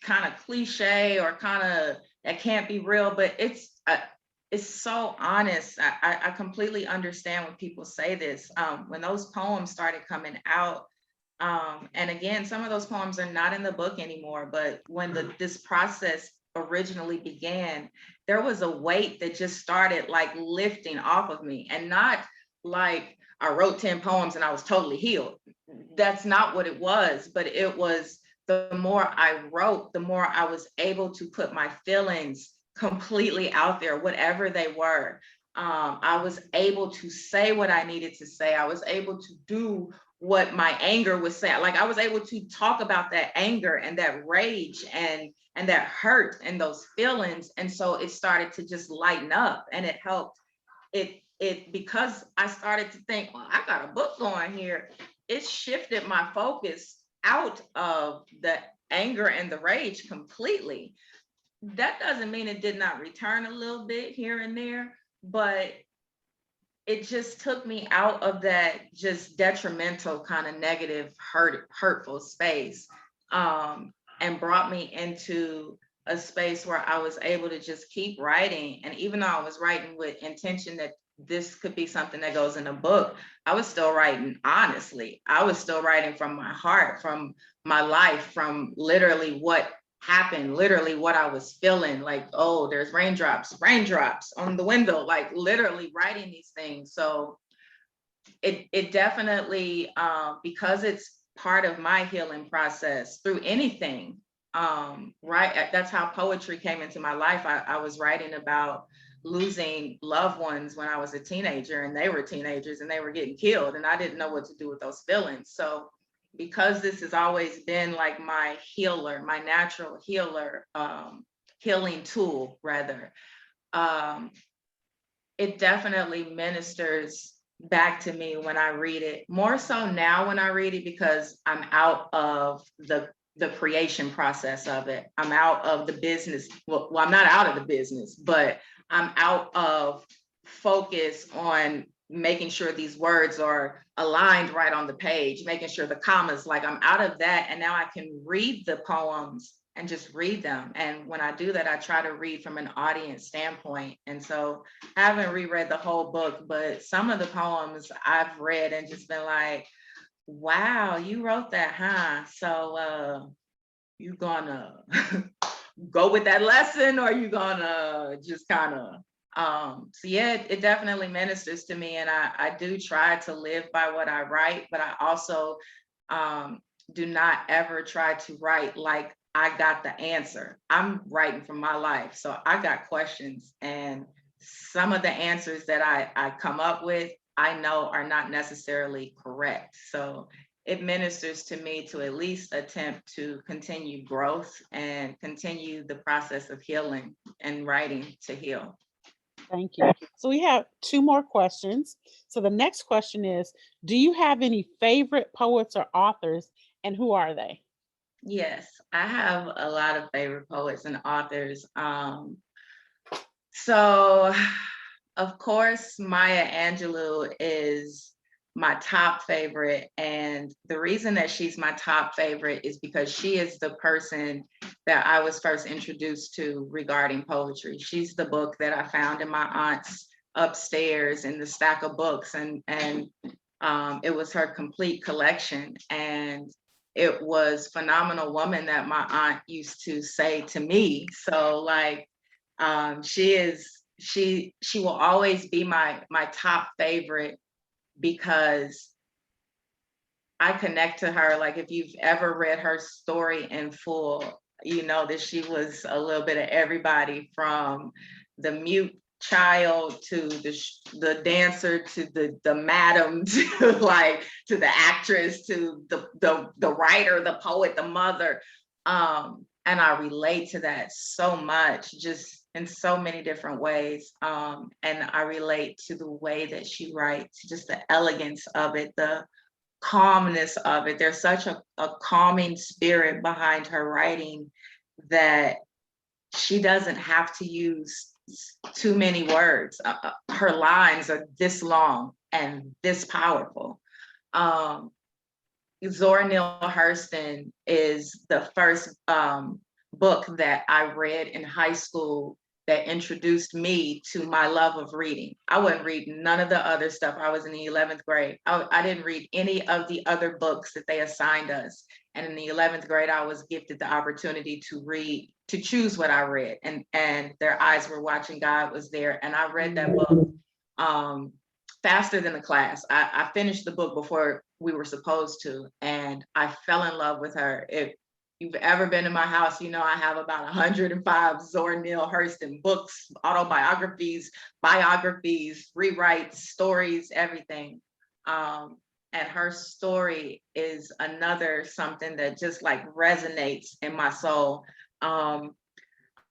kind of cliche or kind of that can't be real, but it's so honest. I completely understand when people say this. When those poems started coming out, and again, some of those poems are not in the book anymore, but when this process originally began, there was a weight that just started like lifting off of me, and not like I wrote 10 poems and I was totally healed. That's not what it was, but it was the more I wrote, the more I was able to put my feelings completely out there, whatever they were. I was able to say what I needed to say. I was able to do what my anger was saying. Like I was able to talk about that anger and that rage and that hurt and those feelings. And so it started to just lighten up, and it helped. It because I started to think, well, I got a book going here. It shifted my focus out of the anger and the rage completely. That doesn't mean it did not return a little bit here and there, but it just took me out of that just detrimental kind of negative, hurtful space, and brought me into a space where I was able to just keep writing. And even though I was writing with intention that this could be something that goes in a book, I was still writing honestly. I was still writing from my heart, from my life, from literally what happened, literally what I was feeling. Like, oh, there's raindrops on the window, like literally writing these things. So it definitely, because it's part of my healing process through anything. Right, that's how poetry came into my life. I was writing about losing loved ones when I was a teenager, and they were teenagers and they were getting killed, and I didn't know what to do with those feelings. So because this has always been like my healer, my natural healer, healing tool rather, um, it definitely ministers back to me when I read it. More so now when I read it, because I'm out of the creation process of it. I'm out of the business. Well, I'm not out of the business, but I'm out of focus on making sure these words are aligned right on the page, making sure the commas, like I'm out of that. And now I can read the poems and just read them. And when I do that, I try to read from an audience standpoint. And so I haven't reread the whole book, but some of the poems I've read and just been like, wow, you wrote that, huh? So you gonna go with that lesson, or you gonna just kind of so yeah, it definitely ministers to me. And I do try to live by what I write, but I also do not ever try to write like I got the answer. I'm writing from my life, so I got questions, and some of the answers that I come up with I know are not necessarily correct. So it ministers to me to at least attempt to continue growth and continue the process of healing and writing to heal. Thank you. So we have two more questions. So the next question is, do you have any favorite poets or authors, and who are they? Yes, I have a lot of favorite poets and authors. So, of course, Maya Angelou is my top favorite. And the reason that she's my top favorite is because she is the person that I was first introduced to regarding poetry. She's the book that I found in my aunt's upstairs in the stack of books. And it was her complete collection. And it was phenomenal woman that my aunt used to say to me. So like, she will always be my top favorite because I connect to her. Like if you've ever read her story in full, you know that she was a little bit of everybody, from the mute child to the dancer to the madam to like to the actress to the writer, the poet, the mother. And I relate to that so much, just in so many different ways. And I relate to the way that she writes, just the elegance of it, the calmness of it. There's such a calming spirit behind her writing that she doesn't have to use too many words. Her lines are this long and this powerful. Zora Neale Hurston is the first book that I read in high school that introduced me to my love of reading. I wouldn't read none of the other stuff. I was in the 11th grade. I didn't read any of the other books that they assigned us. And in the 11th grade, I was gifted the opportunity to read, to choose what I read. And Their Eyes Were Watching God was there. And I read that book faster than the class. I finished the book before we were supposed to, and I fell in love with her. If you've ever been in my house, you know I have about 105 Zora Neale Hurston books, autobiographies, biographies, rewrites, stories, everything. And her story is another something that just like resonates in my soul.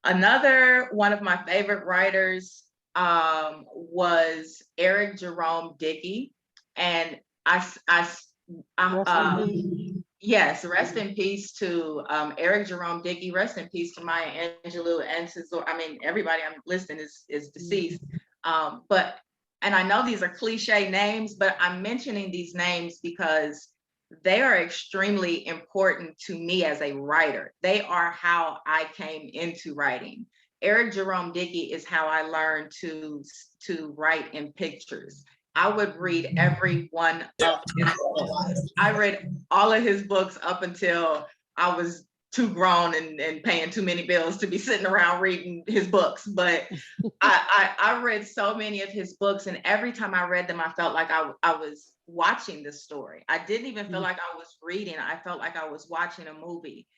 Another one of my favorite writers was Eric Jerome Dickey, and yes, rest in peace to Eric Jerome Dickey. Rest in peace to Maya Angelou and to Zora. I mean, everybody I'm listing is deceased. And I know these are cliche names, but I'm mentioning these names because they are extremely important to me as a writer. They are how I came into writing. Eric Jerome Dickey is how I learned to write in pictures. I would read every one of his books. I read all of his books up until I was too grown and paying too many bills to be sitting around reading his books. But I read so many of his books, and every time I read them, I felt like I was watching the story. I didn't even feel like I was reading. I felt like I was watching a movie.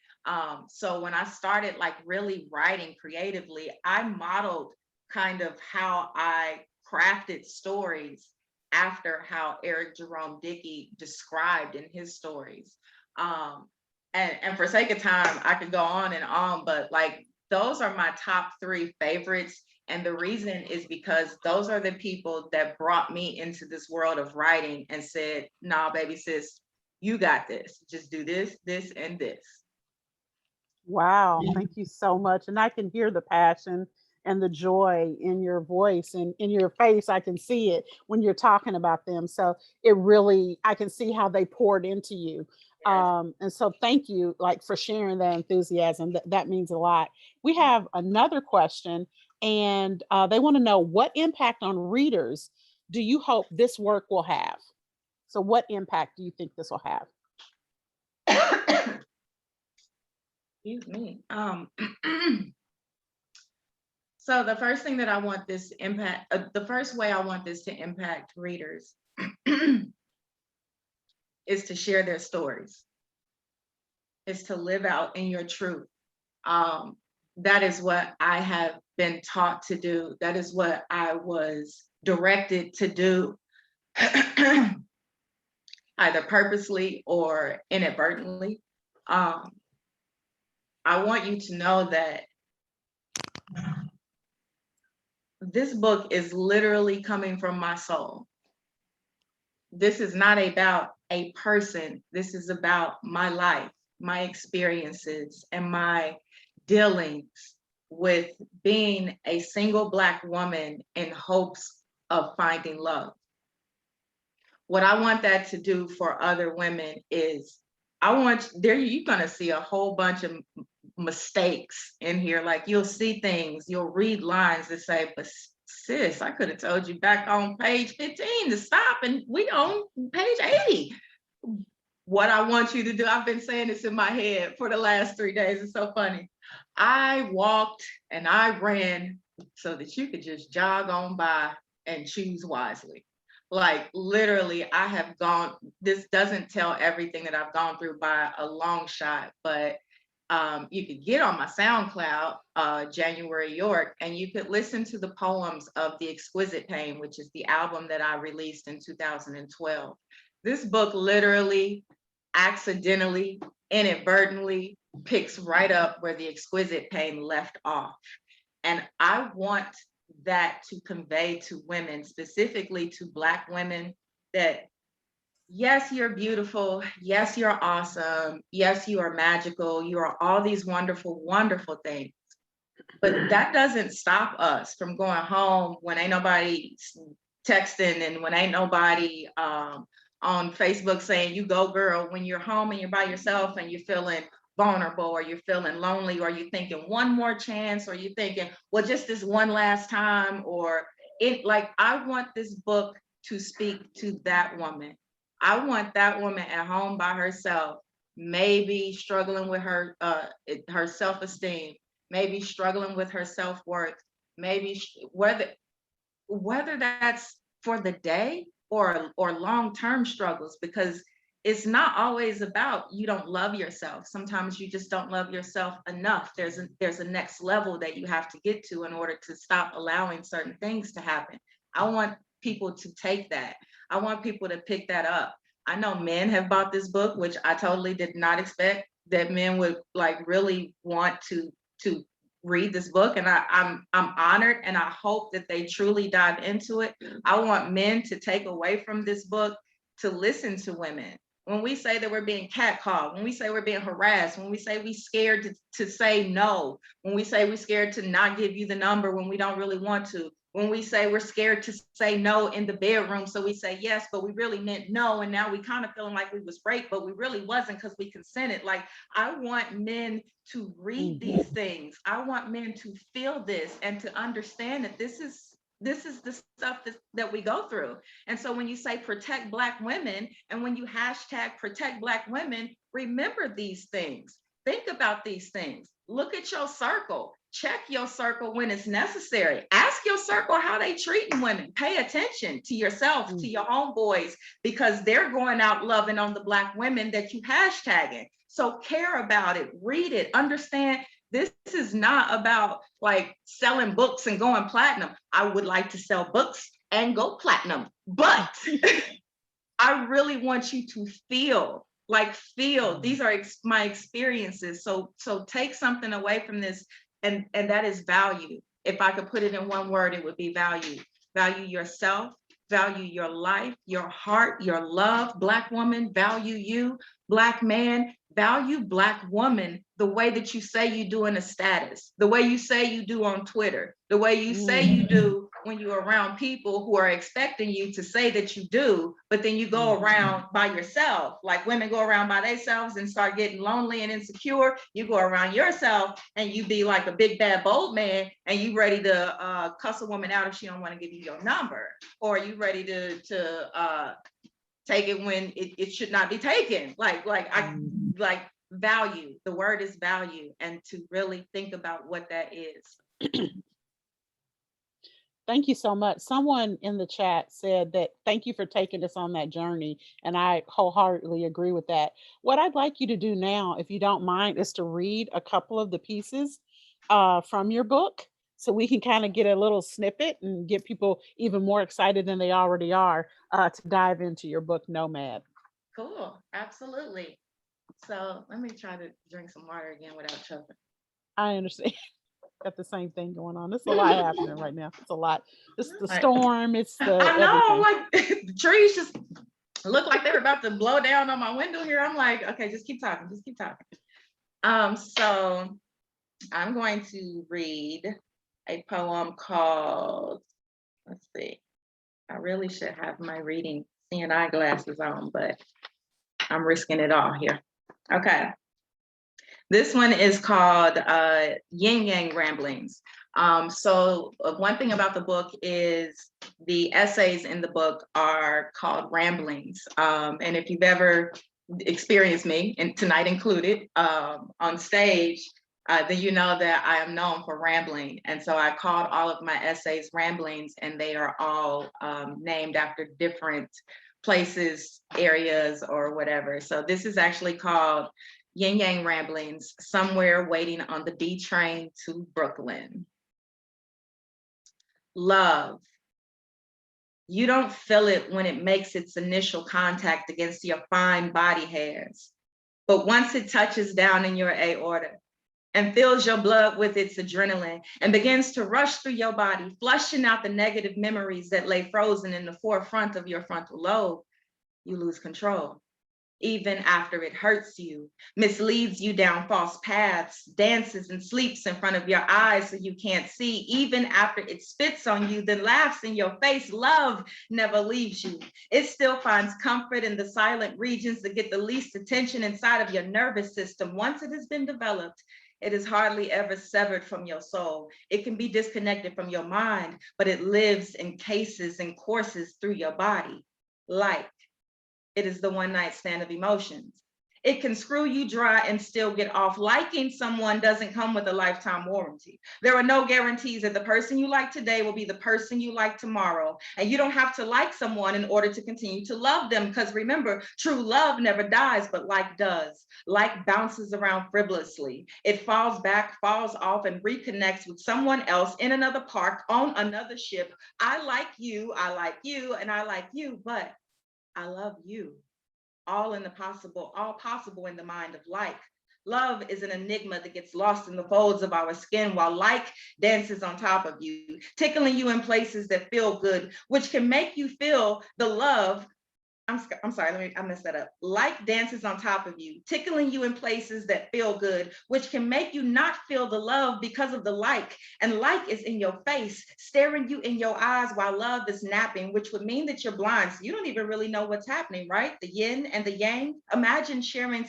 So when I started like really writing creatively, I modeled kind of how I crafted stories after how Eric Jerome Dickey described in his stories. And for sake of time, I could go on, but like those are my top 3 favorites. And the reason is because those are the people that brought me into this world of writing and said, nah, baby sis, you got this. Just do this, this, and this. Wow, thank you so much. And I can hear the passion and the joy in your voice and in your face. I can see it when you're talking about them. So it really, I can see how they poured into you. Yes. And so thank you like for sharing that enthusiasm. That means a lot. We have another question, and they want to know, what impact on readers do you hope this work will have? So what impact do you think this will have? Excuse me. So the first thing that I want this impact, the first way I want this to impact readers is to share their stories, is to live out in your truth. That is what I have been taught to do. That is what I was directed to do. either purposely or inadvertently. Um, I want you to know that this book is literally coming from my soul. This is not about a person. This is about my life, my experiences, and my dealings with being a single Black woman in hopes of finding love. What I want that to do for other women is you're gonna see a whole bunch of mistakes in here. Like you'll see things, you'll read lines that say, but sis, I could have told you back on page 15 to stop, and we on page 80. What I want you to do, I've been saying this in my head for the last 3 days. It's so funny. I walked and I ran so that you could just jog on by and choose wisely. Like literally, I have gone, this doesn't tell everything that I've gone through by a long shot, but you could get on my SoundCloud, Januarie York, and you could listen to the poems of the Exquisite Pain, which is the album that I released in 2012. This book literally, accidentally, inadvertently picks right up where the Exquisite Pain left off. And I want that to convey to women, specifically to Black women, that yes, you're beautiful. Yes, you're awesome. Yes, you are magical. You are all these wonderful, wonderful things. But that doesn't stop us from going home when ain't nobody texting and when ain't nobody on Facebook saying, you go girl, when you're home and you're by yourself and you're feeling vulnerable or you're feeling lonely or you're thinking one more chance or you're thinking, well, just this one last time, or it, like, I want this book to speak to that woman. I want that woman at home by herself, maybe struggling with her self-esteem, maybe struggling with her self-worth, maybe whether that's for the day or long-term struggles, because it's not always about you don't love yourself. Sometimes you just don't love yourself enough. There's a next level that you have to get to in order to stop allowing certain things to happen. I want people to take that. I want people to pick that up. I know men have bought this book, which I totally did not expect that men would like really want to read this book, and I'm honored, and I hope that they truly dive into it. I want men to take away from this book to listen to women. When we say that we're being catcalled, when we say we're being harassed, when we say we're scared to say no, when we say we're scared to not give you the number when we don't really want to, when we say we're scared to say no in the bedroom, so we say yes, but we really meant no, and now we kind of feeling like we was raped, but we really wasn't because we consented. Like, I want men to read these things. I want men to feel this and to understand that this is the stuff that we go through. And so when you say protect Black women, and when you hashtag protect Black women, remember these things. Think about these things. Look at your circle. Check your circle when it's necessary. Ask your circle how they treating women. Pay attention to yourself, to your homeboys, because they're going out loving on the Black women that you hashtagging. So care about it, read it, understand. This is not about like selling books and going platinum. I would like to sell books and go platinum, but I really want you to feel these are my experiences. So take something away from this, and that is value. If I could put it in one word, it would be value. Value yourself, value your life, your heart, your love. Black woman, value you. Black man, value Black woman the way that you say you do in a status, the way you say you do on Twitter, the way you say you do when you're around people who are expecting you to say that you do, but then you go around by yourself. Like women go around by themselves and start getting lonely and insecure. You go around yourself and you be like a big bad bold man, and you ready to cuss a woman out if she don't want to give you your number, or you ready to take it when it should not be taken. Like value. The word is value, and to really think about what that is. Thank you so much. Someone in the chat said that thank you for taking us on that journey, and I wholeheartedly agree with that. What I'd like you to do now, if you don't mind, is to read a couple of the pieces from your book, so we can kind of get a little snippet and get people even more excited than they already are to dive into your book, Nomad. Cool. Absolutely. So let me try to drink some water again without choking. I understand. Got the same thing going on. There's a lot happening right now. It's a lot. It's the Like, storm. It's the I know, I'm everything. like, the trees just look like they were about to blow down on my window here. I'm like, okay, just keep talking, just keep talking. So I'm going to read a poem called, let's see, I really should have my reading seeing eyeglasses on, but I'm risking it all here. Okay. This one is called Yin Yang Ramblings. So one thing about the book is the essays in the book are called ramblings. And if you've ever experienced me, and tonight included, on stage, then you know that I am known for rambling. And so I called all of my essays ramblings, and they are all named after different places, areas, or whatever. So this is actually called Yin Yang Ramblings, Somewhere Waiting on the D Train to Brooklyn. Love. You don't feel it when it makes its initial contact against your fine body hairs. But once it touches down in your aorta and fills your blood with its adrenaline and begins to rush through your body, flushing out the negative memories that lay frozen in the forefront of your frontal lobe, you lose control. Even after it hurts you, misleads you down false paths, dances and sleeps in front of your eyes so you can't see, even after it spits on you, then laughs in your face, love never leaves you. It still finds comfort in the silent regions that get the least attention inside of your nervous system. Once it has been developed, it is hardly ever severed from your soul. It can be disconnected from your mind, but it lives in cases and courses through your body. Like, it is the one night stand of emotions. It can screw you dry and still get off. Liking someone doesn't come with a lifetime warranty. There are no guarantees that the person you like today will be the person you like tomorrow. And you don't have to like someone in order to continue to love them. Because remember, true love never dies, but like does. Like bounces around frivolously. It falls back, falls off, and reconnects with someone else in another park, on another ship. I like you, and I like you, but I love you. All possible in the mind of like. Love is an enigma that gets lost in the folds of our skin while like dances on top of you, tickling you in places that feel good, which can make you feel the love. I'm sorry, I messed that up. Like dances on top of you, tickling you in places that feel good, which can make you not feel the love because of the like. And like is in your face, staring you in your eyes while love is napping, which would mean that you're blind. So you don't even really know what's happening, right? The yin and the yang. Imagine sharing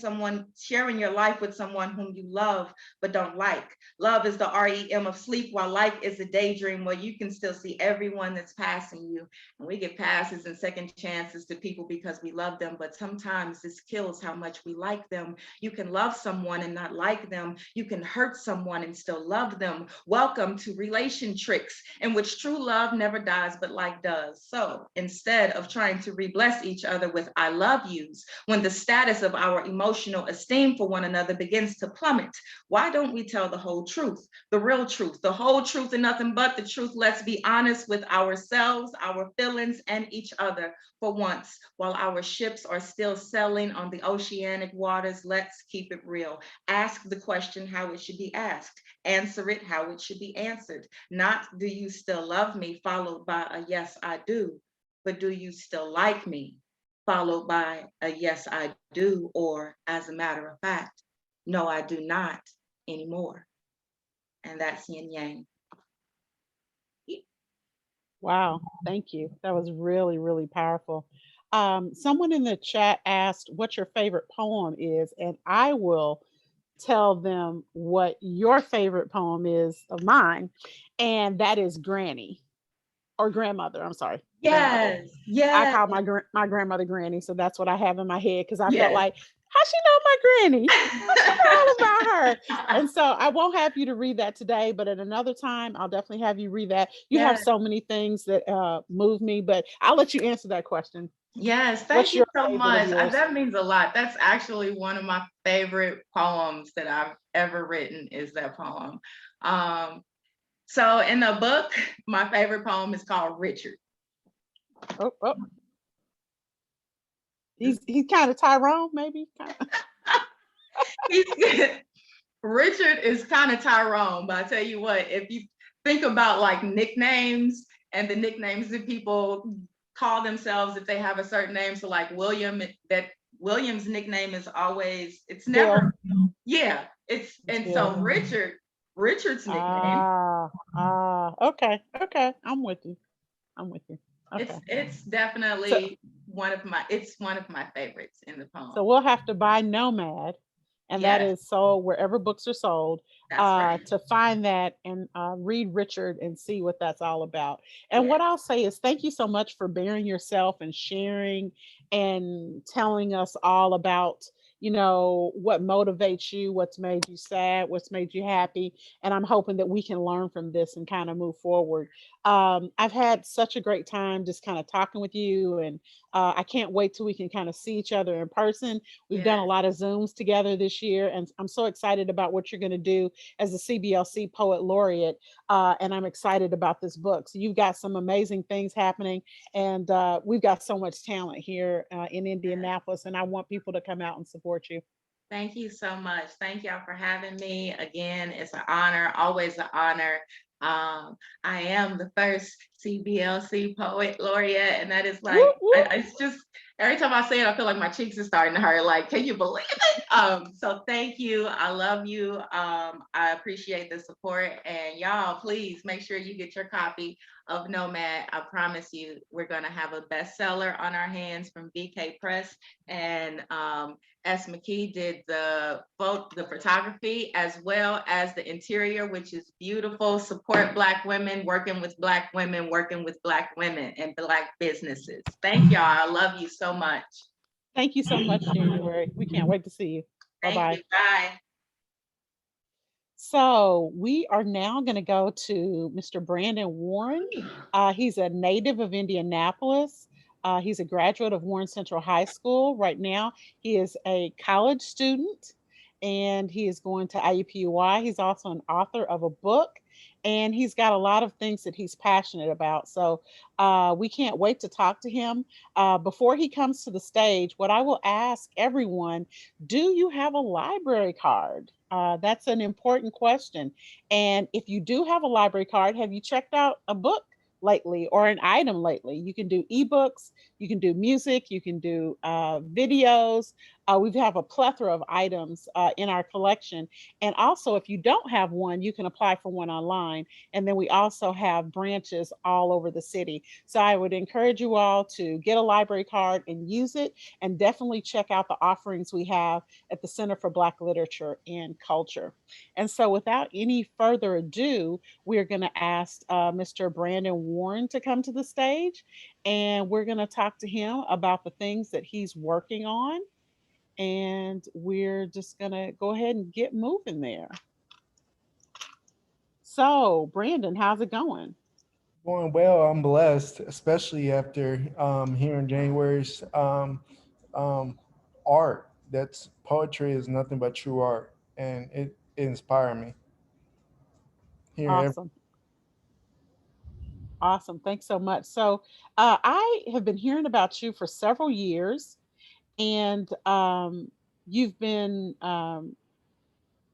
your life with someone whom you love but don't like. Love is the REM of sleep, while like is a daydream where you can still see everyone that's passing you. And we give passes and second chances to people because we love them, but sometimes this kills how much we like them. You can love someone and not like them. You can hurt someone and still love them. Welcome to relation tricks, in which true love never dies, but like does. So instead of trying to re-bless each other with I love yous, when the status of our emotional esteem for one another begins to plummet, why don't we tell the whole truth, the real truth, the whole truth and nothing but the truth? Let's be honest with ourselves, our feelings, and each other for once. While our ships are still sailing on the oceanic waters, let's keep it real. Ask the question how it should be asked. Answer it how it should be answered. Not do you still love me, followed by a yes, I do, but do you still like me, followed by a yes, I do, or as a matter of fact, no, I do not anymore. And that's yin yang. Wow, thank you. That was really, really powerful. Someone in the chat asked what your favorite poem is, and I will tell them what your favorite poem is of mine, and that is Granny or Grandmother. I'm sorry, Grandmother. Yes, I yes, call my grandmother Granny, so that's what I have in my head because I felt yes. like, how she know my granny? How she know all about her? And so I won't have you to read that today, but at another time, I'll definitely have you read that. You have Yes, so many things that move me, but I'll let you answer that question. yes, thank What's you your so favorite of much. yours? That means a lot. That's actually one of my favorite poems that I've ever written, is that poem. Um, So in the book, my favorite poem is called Richard. Oh, oh. He's kind of Tyrone, maybe. Richard is kind of Tyrone, but I tell you what, if you think about like nicknames and the nicknames that people call themselves if they have a certain name, so like William, that William's nickname is always, it's never, yeah, it's, and so Richard's nickname, Okay, I'm with you. Okay. it's definitely one of my, it's one of my favorites in the poem. So we'll have to buy Nomad, and that Yes. is sold wherever books are sold, That's right. to find that and read Richard and see what that's all about. And what I'll say is thank you so much for bearing yourself and sharing and telling us all about, what motivates you, what's made you sad, what's made you happy. And I'm hoping that we can learn from this and kind of move forward. I've had such a great time just kind of talking with you, and I can't wait till we can kind of see each other in person. We've done a lot of Zooms together this year, and I'm so excited about what you're going to do as a CBLC Poet Laureate. And I'm excited about this book. So you've got some amazing things happening, and we've got so much talent here in Indianapolis, and I want people to come out and support you. Thank you so much. Thank y'all for having me. Again, it's an honor, always an honor. I am the first CBLC Poet Laureate, and that is like, it's just, every time I say it, I feel like my cheeks are starting to hurt. Like, can you believe it? So thank you. I love you. I appreciate the support, and y'all, please make sure you get your copy of Nomad. I promise you, we're gonna have a bestseller on our hands from BK Press, and S. McKee did the photography as well as the interior, which is beautiful. Support Black women, working with Black women, working with Black women and Black businesses. Thank y'all. I love you so much. Thank you so much, January. We can't wait to see you. Bye-bye. Thank you. Bye. So we are now going to go to Mr. Brandon Warren. He's a native of Indianapolis. He's a graduate of Warren Central High School. Right now, he is a college student, and he is going to IUPUI. He's also an author of a book, and he's got a lot of things that he's passionate about. So we can't wait to talk to him. Before he comes to the stage, what I will ask everyone, do you have a library card? That's an important question. And if you do have a library card, have you checked out a book lately or an item lately? You can do ebooks, you can do music, you can do videos. We have a plethora of items in our collection. And also, if you don't have one, you can apply for one online. And then we also have branches all over the city. So I would encourage you all to get a library card and use it, and definitely check out the offerings we have at the Center for Black Literature and Culture. And so without any further ado, we're going to ask Mr. Brandon Warren to come to the stage, and we're going to talk to him about the things that he's working on. And we're just going to go ahead and get moving there. So, Brandon, how's it going? Going well. I'm blessed, especially after hearing January's art. That's poetry is nothing but true art, and it inspired me. Awesome. Awesome. Thanks so much. So, I have been hearing about you for several years, and you've been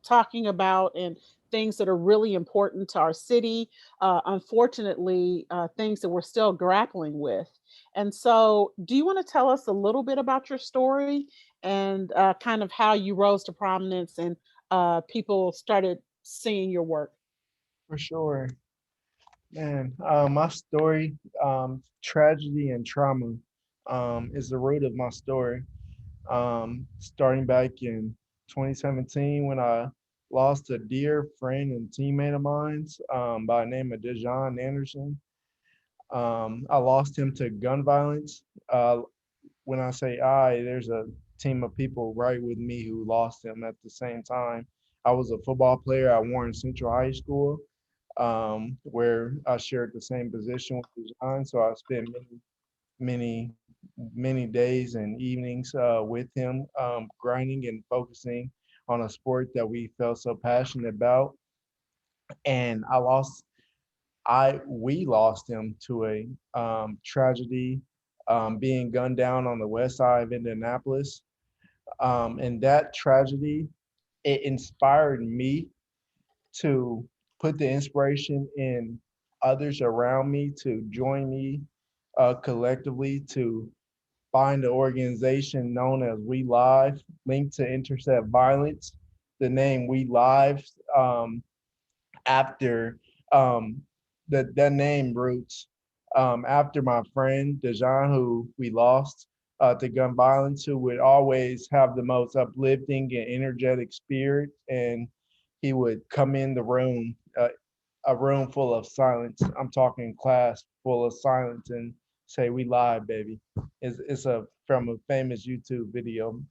talking about and things that are really important to our city. Unfortunately, things that we're still grappling with. And so, do you want to tell us a little bit about your story and kind of how you rose to prominence and people started seeing your work? For sure, man. My story, tragedy and trauma, is the root of my story. Starting back in 2017 when I lost a dear friend and teammate of mine by the name of Dejon Anderson. I lost him to gun violence. When I say I, there's a team of people right with me who lost him at the same time. I was a football player at Warren Central High School, where I shared the same position with Dejon. So I spent many, many days and evenings with him, grinding and focusing on a sport that we felt so passionate about. And I lost we lost him to a tragedy, being gunned down on the west side of Indianapolis. And that tragedy, it inspired me to put the inspiration in others around me to join me collectively to find an organization known as We Live, linked to intercept violence. The name We Live, after that name roots after my friend Dejan, who we lost to gun violence, who would always have the most uplifting and energetic spirit, and he would come in the room, a room full of silence. I'm talking class full of silence, and say, "We live, baby." It's a from a famous YouTube video,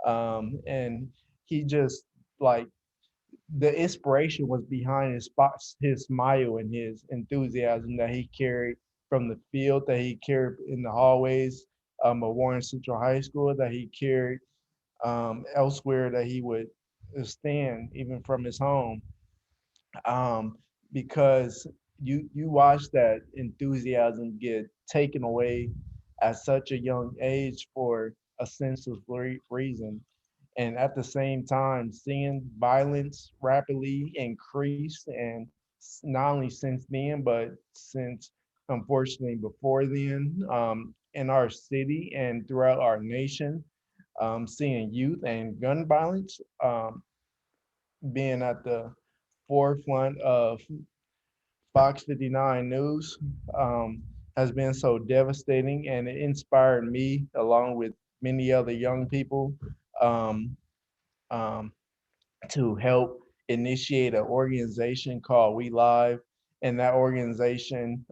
and he just like the inspiration was behind his spots, his smile and his enthusiasm that he carried from the field, that he carried in the hallways of Warren Central High School, that he carried elsewhere, that he would stand even from his home, um, because you watch that enthusiasm get taken away at such a young age for a senseless reason, and at the same time seeing violence rapidly increase, and not only since then but since unfortunately before then, in our city and throughout our nation, seeing youth and gun violence being at the forefront of Fox 59 News, has been so devastating, and it inspired me along with many other young people, um, um, to help initiate an organization called We Live. And that organization,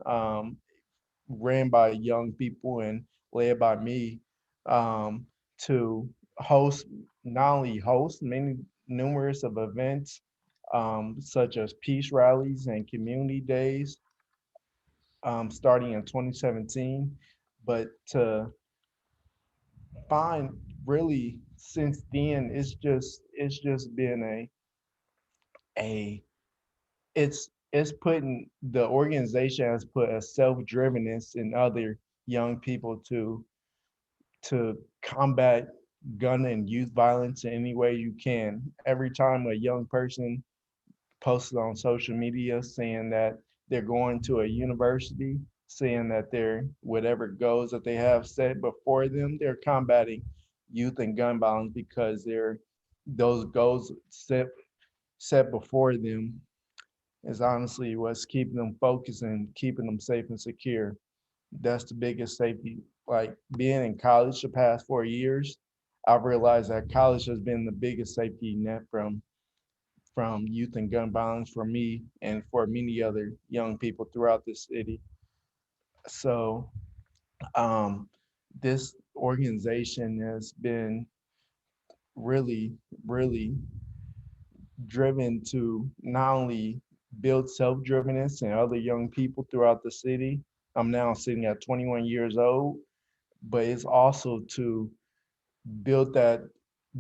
ran by young people and led by me, um, to host, not only host many numerous of events, such as peace rallies and community days, starting in 2017, but to find really since then, it's just been a it's putting the organization has put a self-drivenness in other young people to combat gun and youth violence in any way you can. Every time a young person posted on social media saying that they're going to a university, saying that they're whatever goals that they have set before them, they're combating youth and gun violence because they're those goals set before them is honestly what's keeping them focused and keeping them safe and secure. That's the biggest safety. Like being in college the past 4 years, I've realized that college has been the biggest safety net from youth and gun violence for me and for many other young people throughout the city. So, um, this organization has been really, really driven to not only build self-drivenness in other young people throughout the city. I'm now sitting at 21 years old, but it's also to build that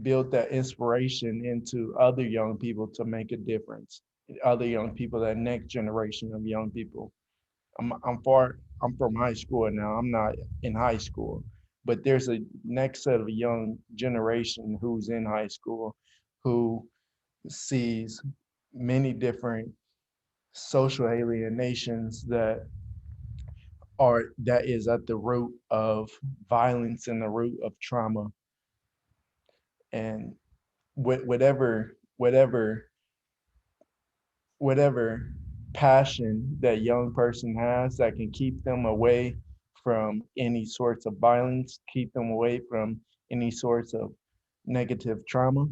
build that inspiration into other young people to make a difference. Other young people, that next generation of young people. I'm from high school now. I'm not in high school, but there's a next set of young generation who's in high school who sees many different social alienations that is at the root of violence and the root of trauma, and whatever passion that young person has that can keep them away from any sorts of violence, keep them away from any sorts of negative trauma,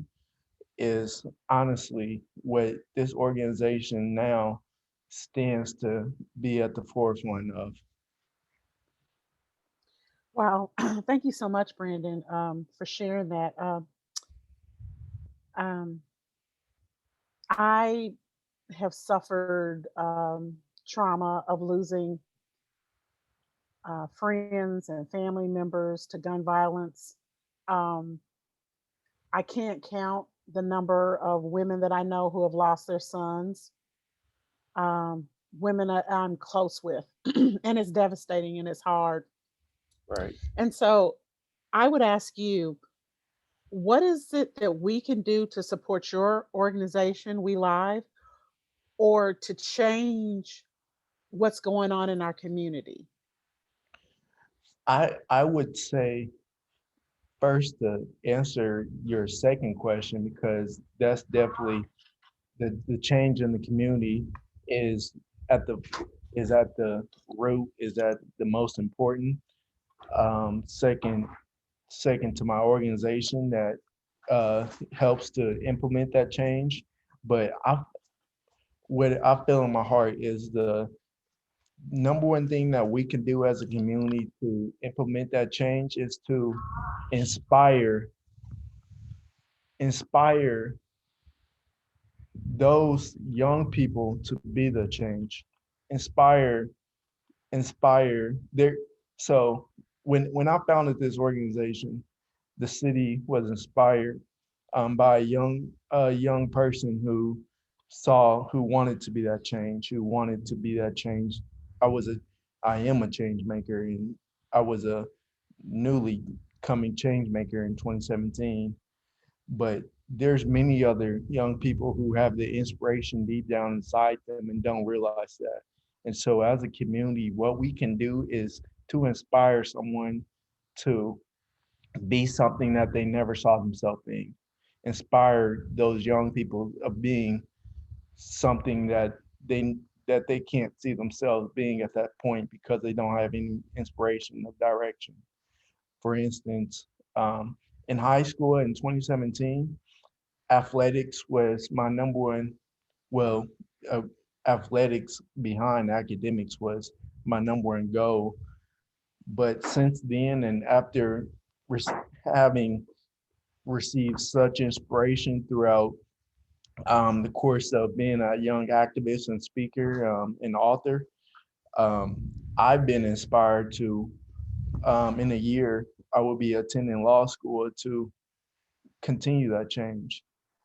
is honestly what this organization now stands to be at the forefront of. Wow. Thank you so much, Brandon, for sharing that. Um, I have suffered trauma of losing friends and family members to gun violence. Um, I can't count the number of women that I know who have lost their sons. Um, women I'm close with, and it's devastating and it's hard. Right. And so I would ask you, what is it that we can do to support your organization, We Live, or to change what's going on in our community? I would say first to answer your second question, because that's definitely the change in the community is at the is at the root, is at the most important. Second to my organization that helps to implement that change. But what I feel in my heart is the number one thing that we can do as a community to implement that change is to inspire inspire those young people to be the change. Inspire inspire their so when I founded this organization, the city was inspired by a young person who wanted to be that change, who wanted to be that change. I was a I am a change maker, and I was a newly coming change maker in 2017. But there's many other young people who have the inspiration deep down inside them and don't realize that. And so as a community, what we can do is to inspire someone to be something that they never saw themselves being. Inspire those young people of being something they that they can't see themselves being at that point because they don't have any inspiration of direction. For instance, in high school in 2017, athletics was my number one. Well, uh, athletics behind academics was my number one goal. But since then, and after having received such inspiration throughout the course of being a young activist and speaker and author, um, I've been inspired to, in a year, I will be attending law school to continue that change.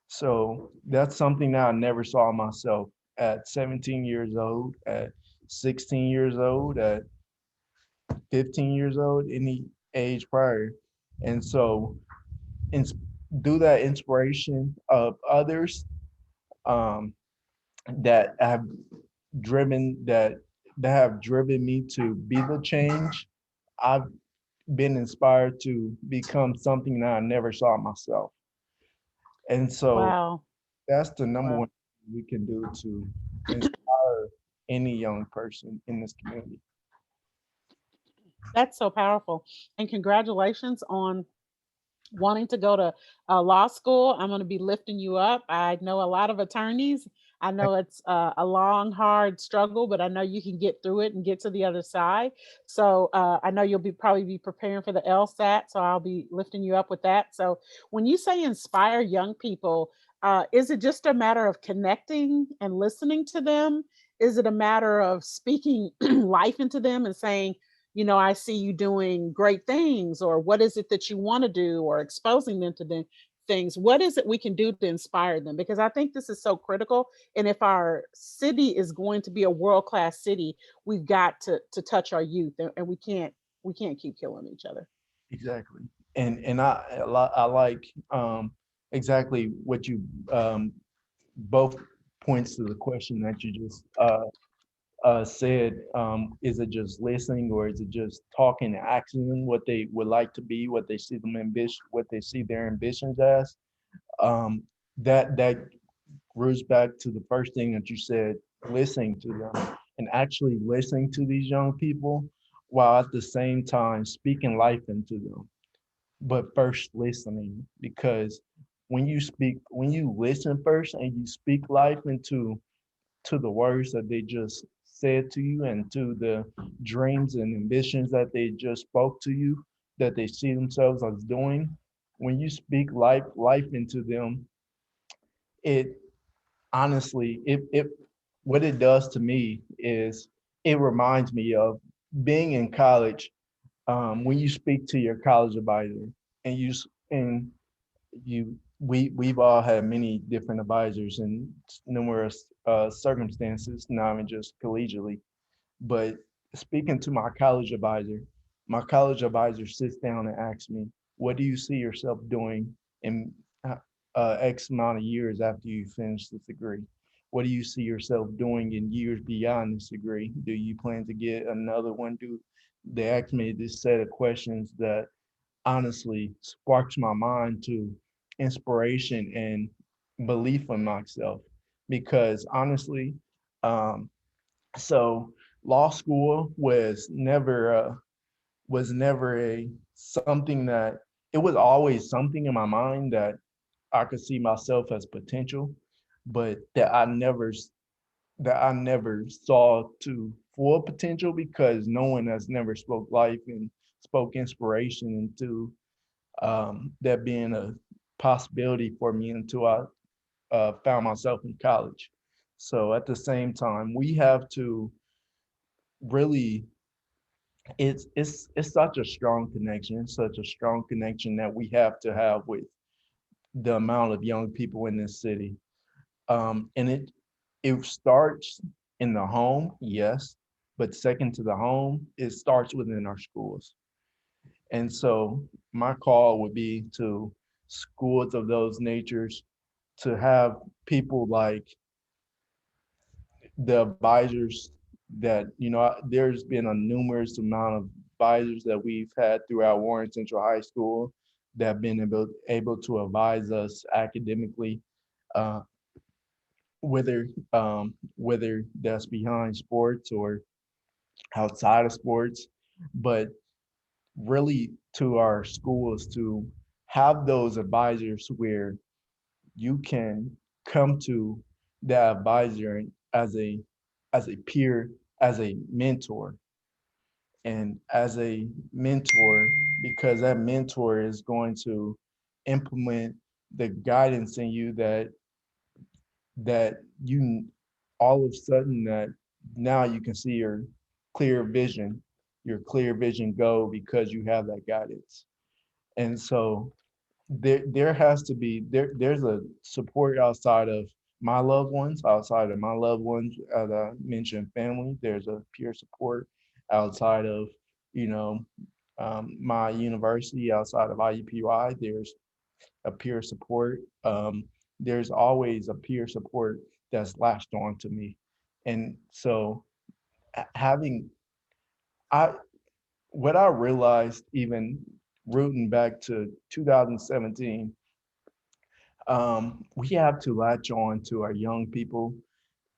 So that's something that I never saw myself at 17 years old, at 16 years old, at 15 years old, any age prior. And so, ins- do that inspiration of others um, that have driven that that have driven me to be the change. I've been inspired to become something that I never saw myself. And so Wow. that's the number Wow. one thing we can do to inspire any young person in this community. That's so powerful. And congratulations on wanting to go to law school. I'm going to be lifting you up. I know a lot of attorneys. I know it's a long, hard struggle, but I know you can get through it and get to the other side. So I know you'll be probably be preparing for the LSAT. So I'll be lifting you up with that. So when you say inspire young people, is it just a matter of connecting and listening to them? Is it a matter of speaking life into them and saying, I see you doing great things, or what is it that you want to do, or exposing them to the things? What is it we can do to inspire them? Because I think this is so critical. And if our city is going to be a world-class city, we've got to touch our youth, and we can't keep killing each other. Exactly. And I like exactly what you both points to the question that you just said. Is it just listening, or is it just talking and asking them what they would like to be, what they see their ambitions as? Um, that roots back to the first thing that you said, listening to them and actually listening to these young people while at the same time speaking life into them. But first listening, because when you listen first and you speak life to the words that they just said to you and to the dreams and ambitions that they just spoke to you, that they see themselves as doing, when you speak life into them, it honestly, it what it does to me is it reminds me of being in college. When you speak to your college advisor and and you we've all had many different advisors in numerous circumstances, not even just collegially. But speaking to my college advisor sits down and asks me, "What do you see yourself doing in X amount of years after you finish this degree? What do you see yourself doing in years beyond this degree? Do you plan to get another one? Do they ask me this set of questions that honestly sparks my mind to inspiration and belief in myself? Because honestly, um, so law school was never a something that it was always something in my mind that I could see myself as potential, but that I never saw to full potential because no one has never spoke life and spoke inspiration into that being a possibility for me until I found myself in college. So at the same time, we have to really it's such a strong connection, such a strong connection that we have to have with the amount of young people in this city. And it starts in the home, yes, but second to the home, it starts within our schools. And so my call would be to schools of those natures to have people like the advisors that, there's been a numerous amount of advisors that we've had throughout Warren Central High School that have been able to advise us academically, uh, whether that's behind sports or outside of sports, but really to our schools to have those advisors where you can come to that advisor as a peer, as a mentor, and as a mentor, because that mentor is going to implement the guidance in you that you all of a sudden that now you can see clear vision, your clear vision go because you have that guidance. And so there has to be there's a support outside of my loved ones, as I mentioned, family. There's a peer support outside of, you know, my university, outside of IUPUI. There's a peer support. There's always a peer support that's latched on to me. And so having I what I realized even rooting back to 2017, we have to latch on to our young people,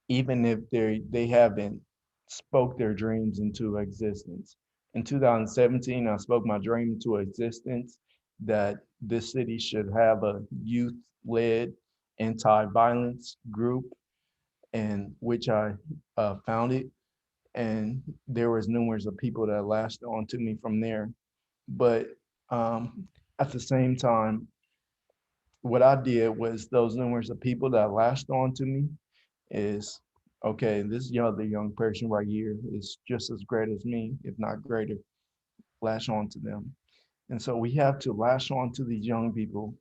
even if they haven't spoke their dreams into existence. In 2017, I spoke my dream into existence that this city should have a youth-led anti-violence group, and which I founded. And there was numerous of people that latched on to me from there. But um, at the same time, what I did was those numbers of people that latched on to me is okay, this other young person right here is just as great as me, if not greater. Latch on to them. And so we have to latch on to these young people,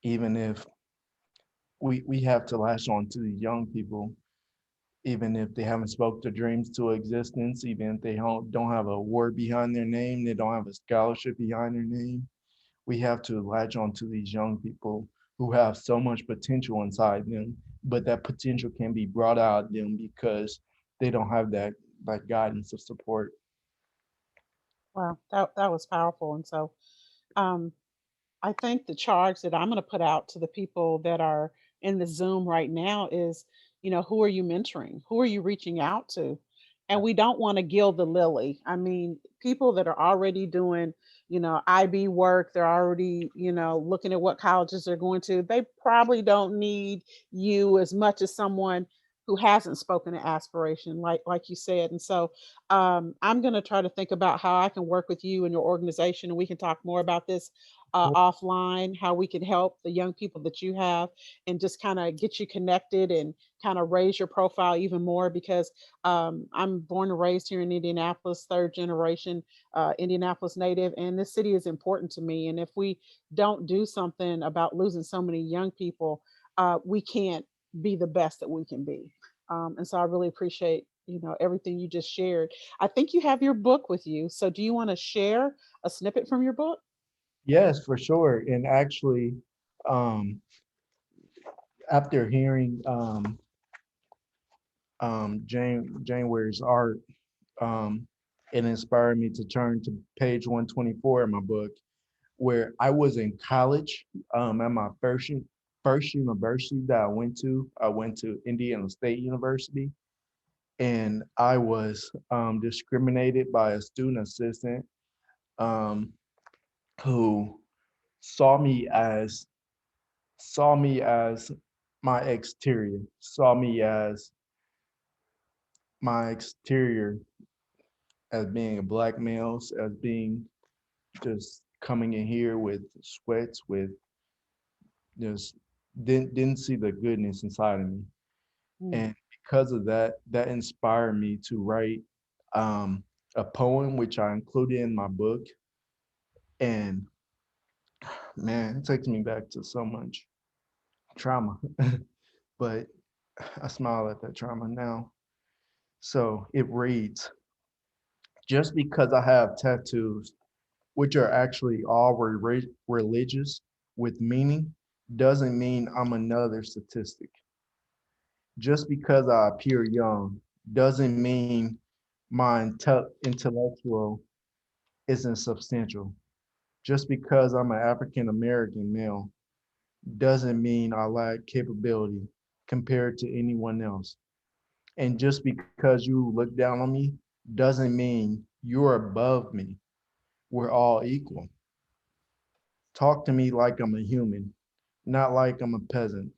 even if we have to latch on to these young people, even if they haven't spoke their dreams to existence, even if they don't have a word behind their name, they don't have a scholarship behind their name. We have to latch on to these young people who have so much potential inside them, but that potential can be brought out of them because they don't have that guidance of support. Wow, that was powerful. And so, um, I think the charge that I'm going to put out to the people that are in the Zoom right now is, who are you mentoring? Who are you reaching out to? And we don't want to gild the lily. I mean, people that are already doing, IB work, they're already, looking at what colleges they're going to. They probably don't need you as much as someone who hasn't spoken to aspiration, like you said. And so, I'm going to try to think about how I can work with you and your organization, and we can talk more about this offline, how we could help the young people that you have and just kind of get you connected and kind of raise your profile even more because I'm born and raised here in Indianapolis, third generation Indianapolis native, and this city is important to me. And if we don't do something about losing so many young people, we can't be the best that we can be. And so I really appreciate everything you just shared. I think you have your book with you. So do you want to share a snippet from your book? Yes, for sure. And actually, um, after hearing January's art, um, it inspired me to turn to page 124 in my book, where I was in college at my first university that I went to. I went to Indiana State University, and I was discriminated by a student assistant um, who saw me as saw me as my exterior, saw me as my exterior as being a black male, as being just coming in here with sweats, with just didn't see the goodness inside of me. Mm. And because of that, that inspired me to write um, a poem which I included in my book. And man, it takes me back to so much trauma, but I smile at that trauma now. So it reads, just because I have tattoos, which are actually all religious with meaning, doesn't mean I'm another statistic. Just because I appear young doesn't mean my intellectual isn't substantial. Just because I'm an African American male doesn't mean I lack capability compared to anyone else. And just because you look down on me doesn't mean you're above me. We're all equal. Talk to me like I'm a human, not like I'm a peasant.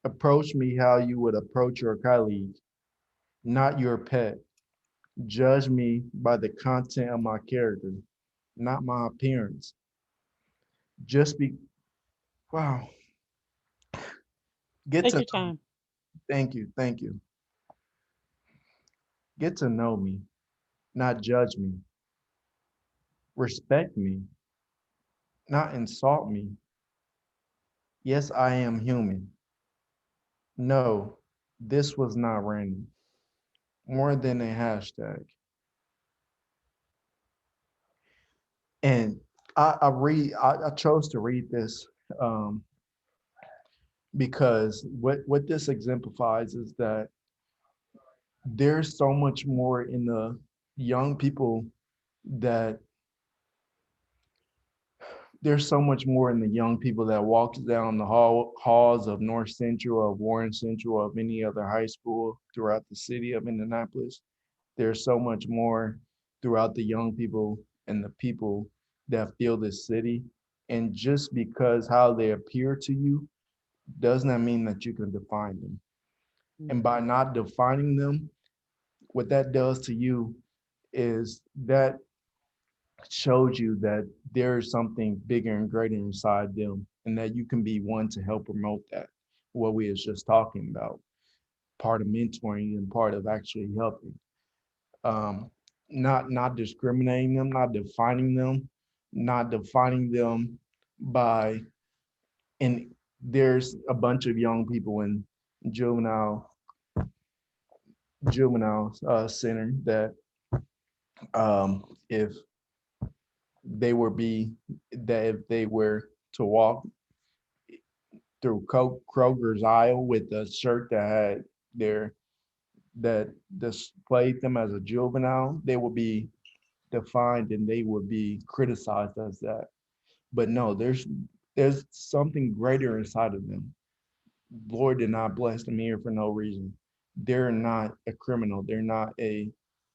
Approach me how you would approach your colleague, not your pet. Judge me by the content of my character, not my appearance. Just be, wow, get Take to your time. thank you. Get to know me, not judge me. Respect me, not insult me. Yes, I am human. No, this was not random. More than a hashtag. And I chose to read this um, because what this exemplifies is that there's so much more in the young people that there's so much more in the young people that walks down the halls of North Central, of Warren Central, of any other high school throughout the city of Indianapolis. There's so much more throughout the young people and the people that feel this city. And just because how they appear to you does not mean that you can define them. Mm. And by not defining them, what that does to you is that shows you that there is something bigger and greater inside them and that you can be one to help promote that, what we was just talking about, part of mentoring and part of actually helping. um, not discriminating them, not defining them by, and there's a bunch of young people in juvenile center that if they were be that if they were to walk through Kroger's aisle with a shirt that had their that displayed them as a juvenile, they would be defined and they would be criticized as that. But no, there's something greater inside of them. Lord did not bless them here for no reason. They're not a criminal. They're not a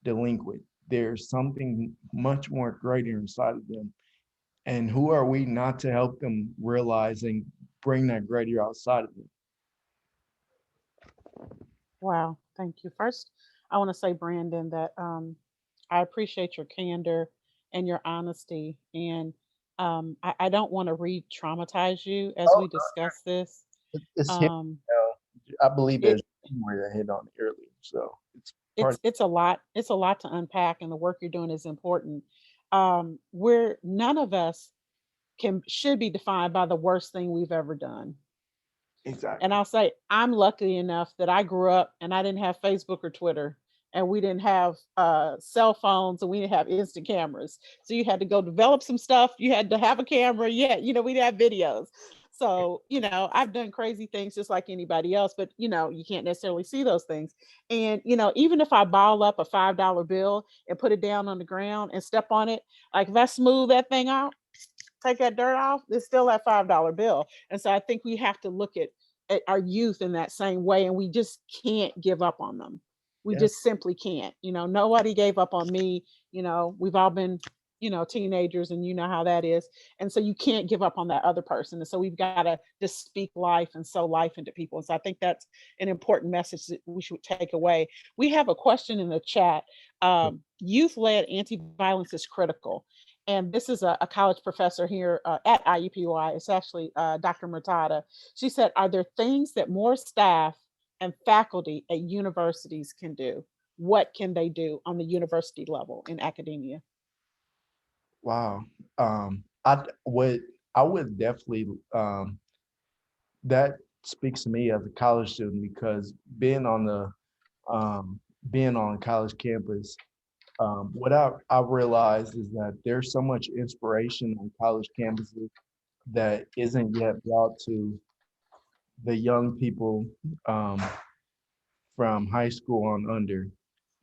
delinquent. There's something much more greater inside of them. And who are we not to help them realize and bring that greater outside of them? Wow. Thank you. First, I want to say, Brandon, that I appreciate your candor and your honesty. And I don't want to re-traumatize you as we discuss this. It's him. Um, I believe it it's where I hit on it earlier. So it's part it's it's a lot. It's a lot to unpack, and the work you're doing is important. We're none of us can should be defined by the worst thing we've ever done. And exactly. I'll say I'm lucky enough that I grew up and I didn't have Facebook or Twitter, and we didn't have cell phones, and we didn't have instant cameras. So you had to go develop some stuff. You had to have a camera. Yeah, we didn't have videos. So I've done crazy things just like anybody else, but you can't necessarily see those things. And even if I ball up a $5 bill and put it down on the ground and step on it, like if I smooth that thing out, take that dirt off, it's still that $5 bill. And so I think we have to look at our youth in that same way, and we just can't give up on them. We Yeah. just simply can't. Nobody gave up on me. We've all been, teenagers, and you know how that is. And so you can't give up on that other person. And so we've got to just speak life and sow life into people. And so I think that's an important message that we should take away. We have a question in the chat. Youth led anti violence is critical. And this is a college professor here at IUPUI. It's actually Dr. Murtada. She said, are there things that more staff and faculty at universities can do? What can they do on the university level in academia? Wow. I would definitely that speaks to me as a college student because um, being on college campus, what I realized is that there's so much inspiration on college campuses that isn't yet brought to the young people um, from high school on under.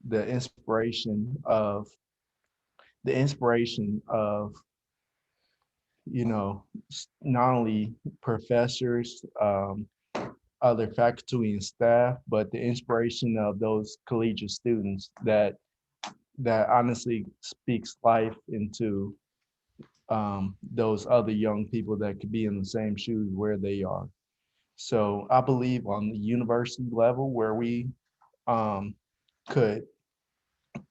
The inspiration of not only professors, other faculty and staff, but the inspiration of those collegiate students that honestly speaks life into those other young people that could be in the same shoes where they are. So I believe on the university level where we um, could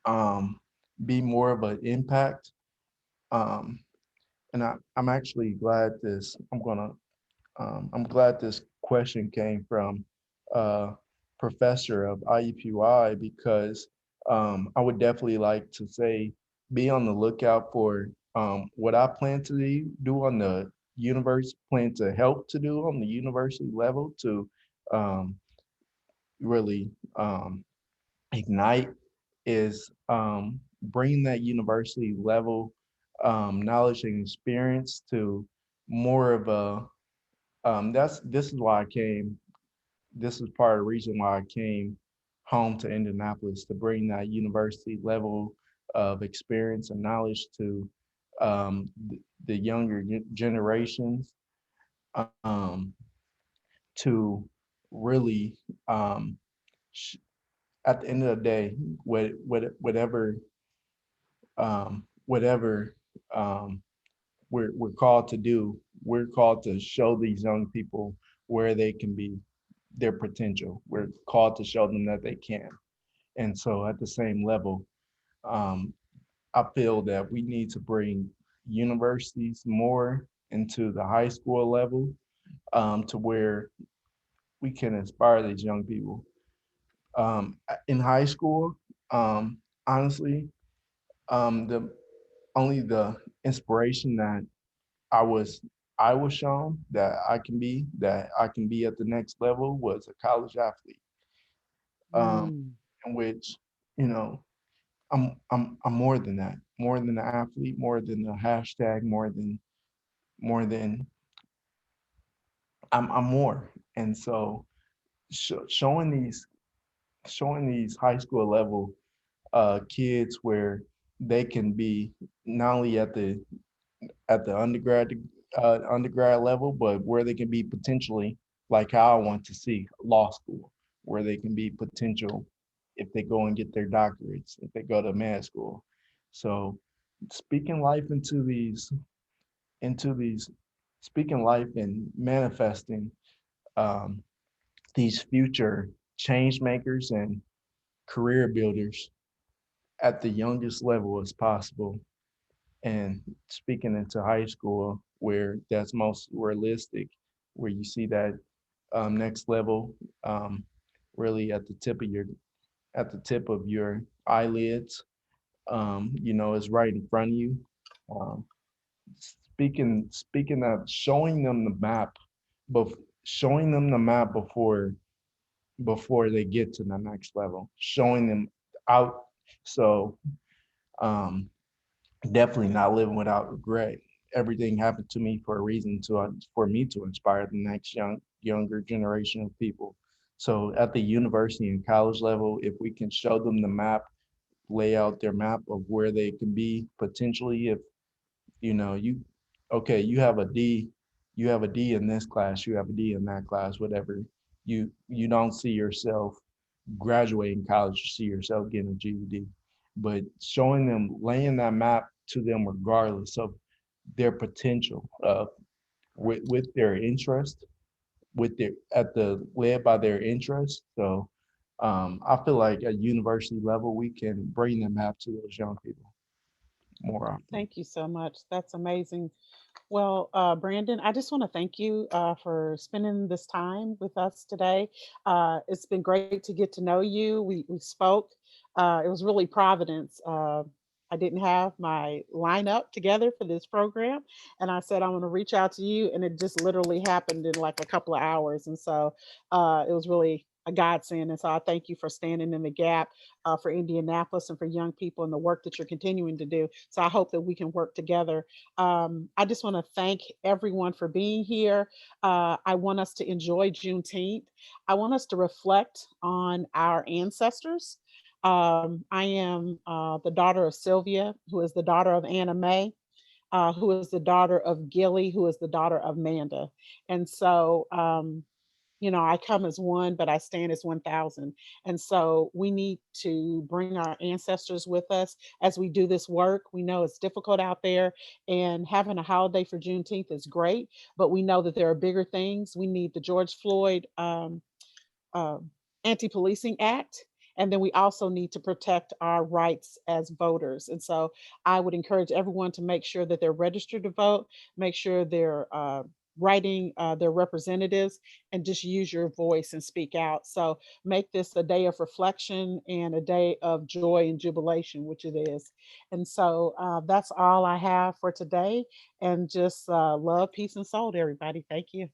um, be more of an impact. Um, and I'm actually glad I'm glad this question came from a professor of IUPUI because I would definitely like to say be on the lookout for what I plan to do on the universe, plan to help to do on the university level to um, really ignite is bringing that university level knowledge and experience to more of a that's this is why I came. This is part of the reason why I came home to Indianapolis to bring that university level of experience and knowledge to the younger generations um, to really sh- at the end of the day, whatever um, we're called to do, we're called to show these young people where they can be their potential. We're called to show them that they can. And so at the same level, um, I feel that we need to bring universities more into the high school level to where we can inspire these young people. In high school, honestly, the only the inspiration that I was I was shown that I can be at the next level was a college athlete, Mm, in which you know I'm more than that, more than an athlete, more than a hashtag, more than I'm more, and so showing these high school level kids where they can be not only at the undergrad level, but where they can be potentially like how I want to see law school, where they can be potential if they go and get their doctorates, if they go to med school. So speaking life into these speaking life and manifesting um, these future change makers and career builders at the youngest level as possible And speaking into high school, where that's most realistic, where you see that next level really at the tip of your eyelids, is right in front of you. Um, speaking of showing them the map, but showing them the map before they get to the next level, showing them out. So um, definitely not living without regret. Everything happened to me for a reason for me to inspire the next younger generation of people. So at the university and college level, if we can show them the map, lay out their map of where they can be potentially, if you okay, you have a D in this class, you have a D in that class, whatever. You don't see yourself graduating college, you see yourself getting a GED. But showing them, laying that map to them regardless of their potential, with their interest, with their at the led by their interest. So I feel like at university level we can bring the map to those young people more often. Thank you so much. That's amazing. Well, Brandon, I just want to thank you for spending this time with us today. It's been great to get to know you. We spoke. It was really Providence. I didn't have my lineup together for this program, and I said I want to reach out to you, and it just literally happened in like a couple of hours, and so it was really a godsend. And so I thank you for standing in the gap for Indianapolis and for young people and the work that you're continuing to do. So I hope that we can work together. I just want to thank everyone for being here. I want us to enjoy Juneteenth. I want us to reflect on our ancestors. I am the daughter of Sylvia, who is the daughter of Anna Mae, who is the daughter of Gilly, who is the daughter of Manda. And so, I come as one, but I stand as 1,000. And so we need to bring our ancestors with us as we do this work. We know it's difficult out there, and having a holiday for Juneteenth is great, but we know that there are bigger things. We need the George Floyd uh, Anti Policing Act. And then we also need to protect our rights as voters. And so I would encourage everyone to make sure that they're registered to vote, make sure they're writing their representatives, and just use your voice and speak out. So make this a day of reflection and a day of joy and jubilation, which it is. And so that's all I have for today. And just love, peace, and soul to everybody. Thank you.